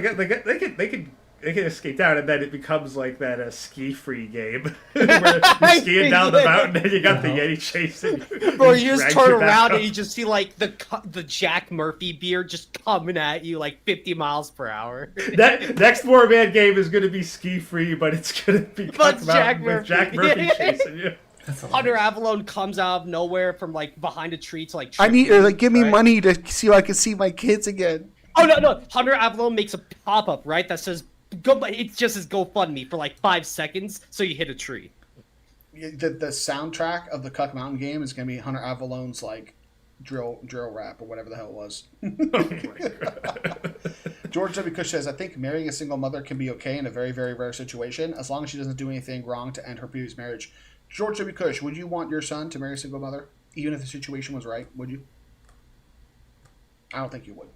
they can escape down, and then it becomes like that ski free game where you're skiing down the mountain and you got the Yeti chasing you. Bro, He you just drags turn back around up. and you just see like the Jack Murphy beard just coming at you like 50 miles per hour. That next Warband game is going to be ski free, but it's going to be But Cuck Jack Mountain with Murphy. Jack Murphy chasing you. Hunter Avalon comes out of nowhere from like behind a tree to like. I trip need you, like give me right? money to see if I can see my kids again. Oh no! Hunter Avalon makes a pop up right that says go. It just says GoFundMe for like 5 seconds, so you hit a tree. The soundtrack of the Cuck Mountain game is going to be Hunter Avalon's like drill rap or whatever the hell it was. George W. Cush says, I think marrying a single mother can be okay in a very, very rare situation, as long as she doesn't do anything wrong to end her previous marriage. George W. Cush, would you want your son to marry a single mother, even if the situation was right? Would you? I don't think you would.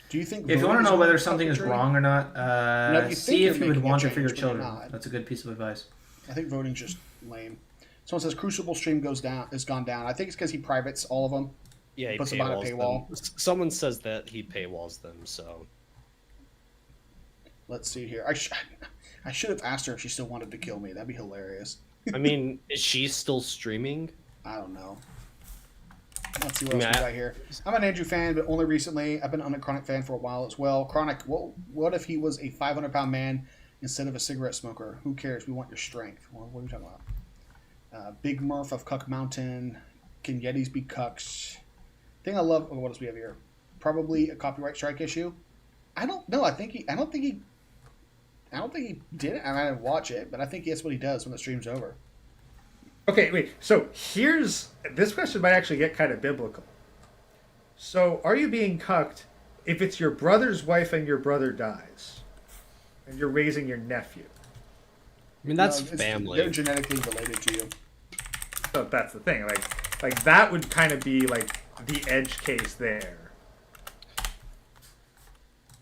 Do you think? If you want to know whether something is wrong or not, if you think see you're if you would making a want it change, for your but you're children. not. That's a good piece of advice. I think voting's just lame. Someone says Crucible stream has gone down. I think it's because he privates all of them. Yeah, he Puts them on a paywalls paywall. them. Someone says that he paywalls them. So Let's see here. I should have asked her if she still wanted to kill me. That'd be hilarious. I mean, is she still streaming? I don't know. Let's see what else we got here. I'm an Andrew fan, but only recently. I've been an Chronic fan for a while as well. Chronic, what if he was a 500-pound man instead of a cigarette smoker? Who cares? We want your strength. What are we talking about? Big Murph of Cuck Mountain. Can Yetis be cucks? Thing I love. Oh, what else we have here? Probably a copyright strike issue. I don't know. I don't think he did it. I mean, I didn't watch it, but I think that's what he does when the stream's over. Okay, wait. So this question might actually get kind of biblical. So, are you being cucked if it's your brother's wife and your brother dies, and you're raising your nephew? I mean, that's They're family. genetically related to you. So that's the thing. Like that would kind of be like the edge case there.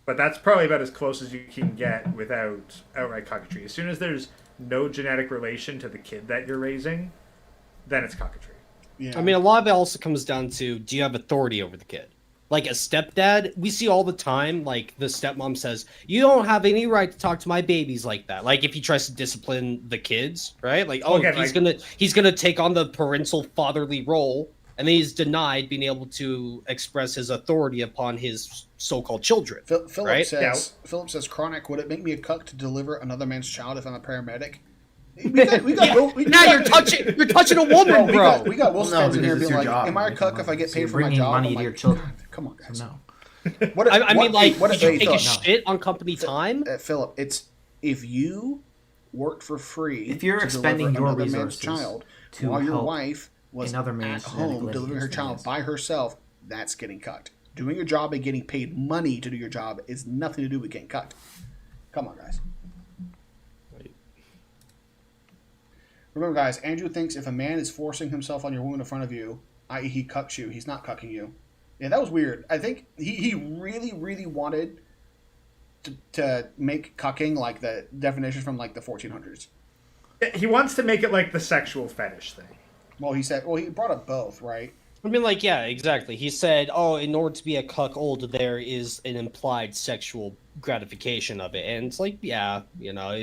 But that's probably about as close as you can get without outright cockatry. As soon as there's no genetic relation to the kid that you're raising, then it's cockatry. Yeah. I mean, a lot of it also comes down to, do you have authority over the kid? Like a stepdad, we see all the time, like the stepmom says, you don't have any right to talk to my babies like that. Like if he tries to discipline the kids, right? Like, oh, Again, he's gonna take on the parental fatherly role, and then he's denied being able to express his authority upon his so-called children. Philip right? Philip says, Chronic, would it make me a cuck to deliver another man's child if I'm a paramedic? We got Now you're touching a woman, bro. We got Will Well, no, Spence in here because being it's your like, job. am I a You're cuck making if I get money. paid So for my you're bringing job? money I'm to your like, children. God, come on, guys. So no. I mean, like, what did if you take a Philip, shit on company time? Philip, it's if you worked for free, If you're to expending deliver your another man's resources child to while your help wife was another at man's home genetic delivering her lineage, child yes. by herself, that's getting cucked. Doing your job and getting paid money to do your job is nothing to do with getting cucked. Come on, guys. Remember, guys, Andrew thinks if a man is forcing himself on your woman in front of you, i.e. he cucks you, he's not cucking you. Yeah, that was weird. I think he really, really wanted to make cucking like the definition from like the 1400s. He wants to make it like the sexual fetish thing. Well, he brought up both, right? I mean, like, yeah, exactly. He said, oh, in order to be a cuckold, there is an implied sexual gratification of it. And it's like, yeah, you know,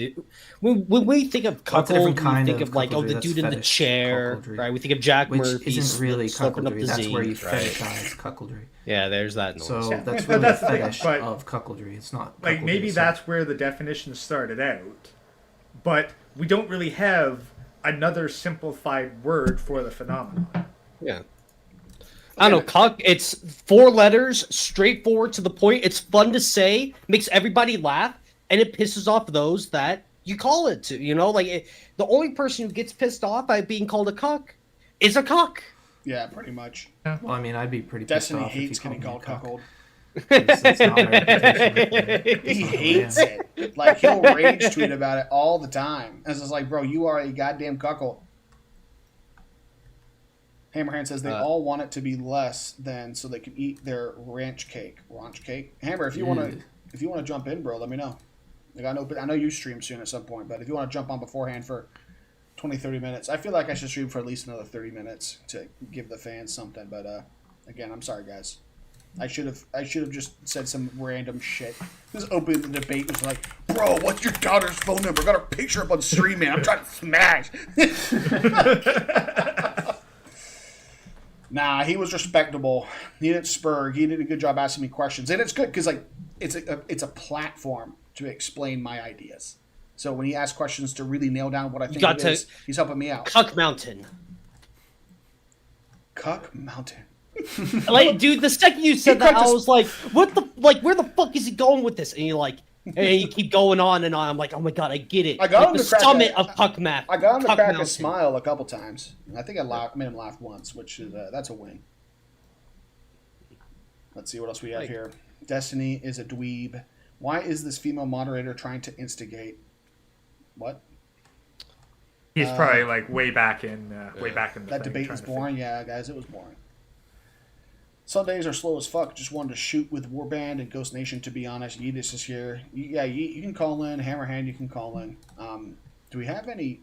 when we think of Well, it's a different cuckold, we kind think of of, like, oh, cuckoldry. the That's dude in the fetish chair, cuckoldry. right? We think of Jack Which Murphy isn't really slurping up cuckoldry. the That's where you zine, right? fetishize cuckoldry. Yeah, there's that noise. So Yeah, that's but really that's a the thing, fetish but- of cuckoldry. It's not Like cuckoldry maybe itself. that's where the definition started out, but we don't really have another simplified word for the phenomenon. Yeah. I don't know, cuck, it's 4 letters, straightforward to the point. It's fun to say, makes everybody laugh, and it pisses off those that you call it to. You know, like, the only person who gets pissed off by being called a cuck is a cuck. Yeah, pretty much. Well, I mean, I'd be pretty Destiny pissed off hates if you getting called called me a cuck. cuckold. It's not my reputation. He Oh, hates man. it. Like, he'll rage tweet about it all the time. And it's just like, bro, you are a goddamn cuckold. Hammerhand says they all want it to be less than so they can eat their ranch cake. Ranch cake. Hammer, if you want to jump in, bro, let me know. Like, I know you stream soon at some point, but if you want to jump on beforehand for 20, 30 minutes, I feel like I should stream for at least another 30 minutes to give the fans something. But again, I'm sorry, guys. I should have just said some random shit. This opening the debate was like, bro, what's your daughter's phone number? Got her picture up on stream, man. I'm trying to smash. Nah, he was respectable. He didn't spur. He did a good job asking me questions, and it's good because like it's a platform to explain my ideas. So when he asks questions to really nail down what I think it is, he's helping me out. Cuck Mountain. Cuck Mountain. Like, dude, the second you said that, I was like, what the, like, where the fuck is he going with this? And you're like, and you keep going on and on. I'm like, oh my god, I get it. I got like, him the to crack summit of Cuck Map. I got him to Cuck crack Mountain. a smile a couple times. I think I made him laugh once, which is that's a win. Let's see what else we have here. Destiny is a dweeb. Why is this female moderator trying to instigate? What? He's probably like way back in the That thing, debate trying was to boring. Yeah, guys, it was boring. Sundays are slow as fuck. Just wanted to shoot with Warband and Ghost Nation, to be honest. Yeetus is here. Yeah, you can call in. Hammerhand, you can call in. Do we have any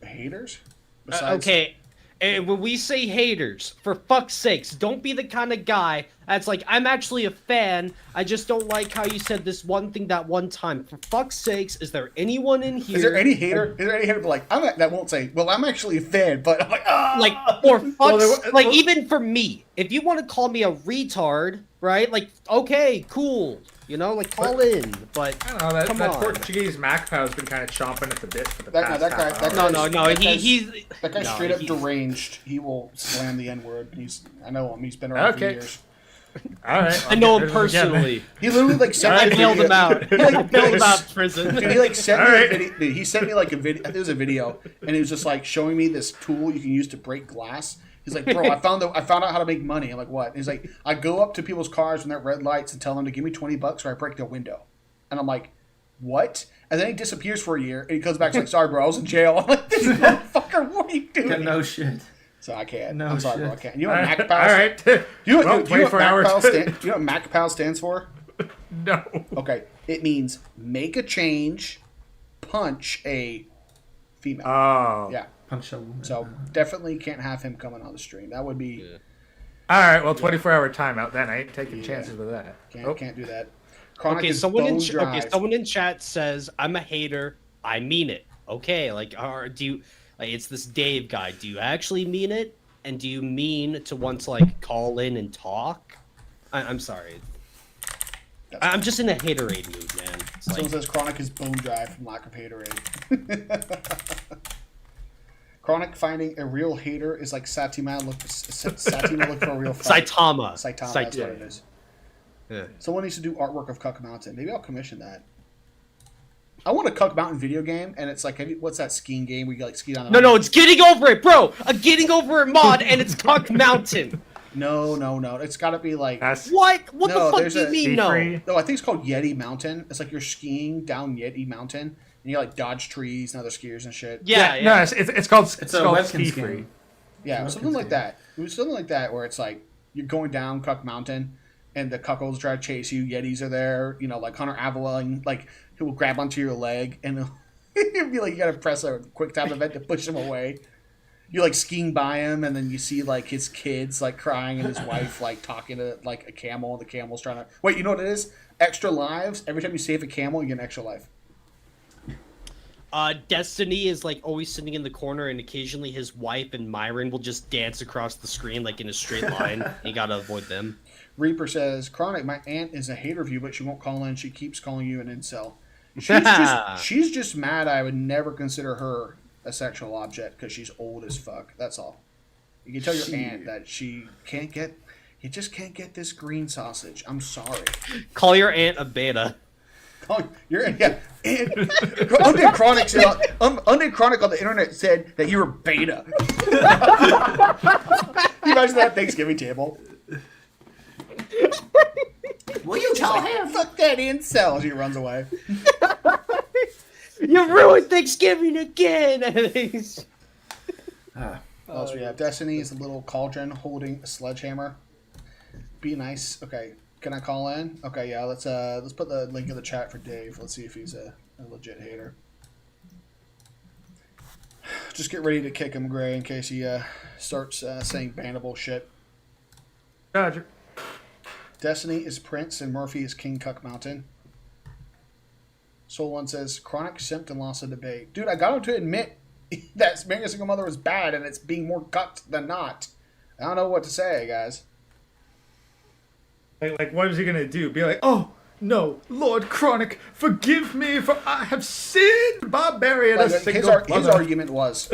haters? Besides... Okay, and when we say haters, for fuck's sakes, don't be the kind of guy that's like, I'm actually a fan, I just don't like how you said this one thing that one time. For fuck's sakes, is there anyone in here... Is there any hater? Is there any hater like, that won't say, well, I'm actually a fan, but I'm like, ah! Like, for fuck's... like, even for me, if you want to call me a retard, right? Like, okay, cool. You know, like, call in, but I don't know, come that on. Portuguese MacPow's been kind of chomping at the bit for the That past guy- half that hour. guy- No, he's... That guy's no, straight up he's- deranged. He will slam the N-word. I know him. He's been around for Okay. years. All right, I know him personally. He literally like sent I me a bailed video. him out. He, like, I bailed him out of prison. Dude, he like sent me All a right. video. Dude, he sent me like a video. I think it was a video, and he was just like showing me this tool you can use to break glass. He's like, bro, I found out how to make money. I'm like, what? And he's like, I go up to people's cars when they're at red lights and tell them to give me $20 or I break their window. And I'm like, what? And then he disappears for a year, and he comes back and he's like, sorry, bro, I was in jail. I'm like, this motherfucker, what are you doing? Yeah, no shit. So I can't. No I'm sorry, bro, I shit. can't. You know what All MacPow? right. Do you know, Well, do you know what 24 hours. MacPow do you know what MacPow stands for? No. Okay, it means make a change, punch a female. Oh. Yeah. Punch a woman. So definitely can't have him coming on the stream. That would be All right. Well, 24-hour timeout. Then I ain't taking chances with that. can't do that. Chronic Okay, is someone in bone dry. someone in chat says I'm a hater. I mean it. Okay, like, do you? Like, it's this Dave guy. Do you actually mean it? And do you mean to want to like call in and talk? I'm sorry. I'm just in a haterade mood, man. It's Someone like, says Chronic is bone dry from lack of haterade. Chronic finding a real hater is like Satima look for a real fight. Saitama. Saitama, that's what it is. Yeah. Someone needs to do artwork of Cuck Mountain. Maybe I'll commission that. I want a Cuck Mountain video game, and it's like, what's that skiing game where you like ski down the No, mountain? it's Getting Over It, bro. A Getting Over It mod, and it's Cuck Mountain. No. It's got to be like... That's What? What No, the fuck there's do you a- mean? No. free. No, I think it's called Yeti Mountain. It's like you're skiing down Yeti Mountain, and you like dodge trees and other skiers and shit. Yeah. No, it's called It's a called webkins Ski game. Free. Yeah, It's a something webkins like game. that. It was something like that where it's like you're going down Cuck Mountain, and the cuckolds try to chase you. Yetis are there, like Hunter Aveline, like he will grab onto your leg, and it'll be like you gotta press a quick time event to push him away. You're like skiing by him, and then you see like his kids like crying, and his wife like talking to like a camel, and the camel's trying to wait. You know what it is? Extra lives. Every time you save a camel, you get an extra life. Destiny is like always sitting in the corner, and occasionally his wife and Myron will just dance across the screen like in a straight line. You gotta avoid them. Reaper says, Chronic, my aunt is a hater of you, but she won't call in. She keeps calling you an incel. She's just mad I would never consider her a sexual object because she's old as fuck. That's all. You can tell your aunt that you just can't get this green sausage. I'm sorry. Call your aunt a beta. Oh, Undead Chronic said, Undead Chronic on the internet said that you're a beta. Can you imagine that Thanksgiving table? Will you tell him? Fuck that incel as he runs away. You ruined Thanksgiving again. What else we have? Destiny is a little cauldron holding a sledgehammer. Be nice. Okay, can I call in? Okay, yeah. Let's put the link in the chat for Dave. Let's see if he's a legit hater. Just get ready to kick him, Gray, in case he starts saying bannable shit. Roger. Destiny is Prince and Murphy is King Cuck Mountain. Soul One says chronic symptom loss of debate. Dude, I got him to admit that Marrying a Single Mother was bad and it's being more cucked than not. I don't know what to say, guys. Like, what is he gonna do? Be like, oh no, Lord Chronic, forgive me for I have sinned, barbarian. His argument was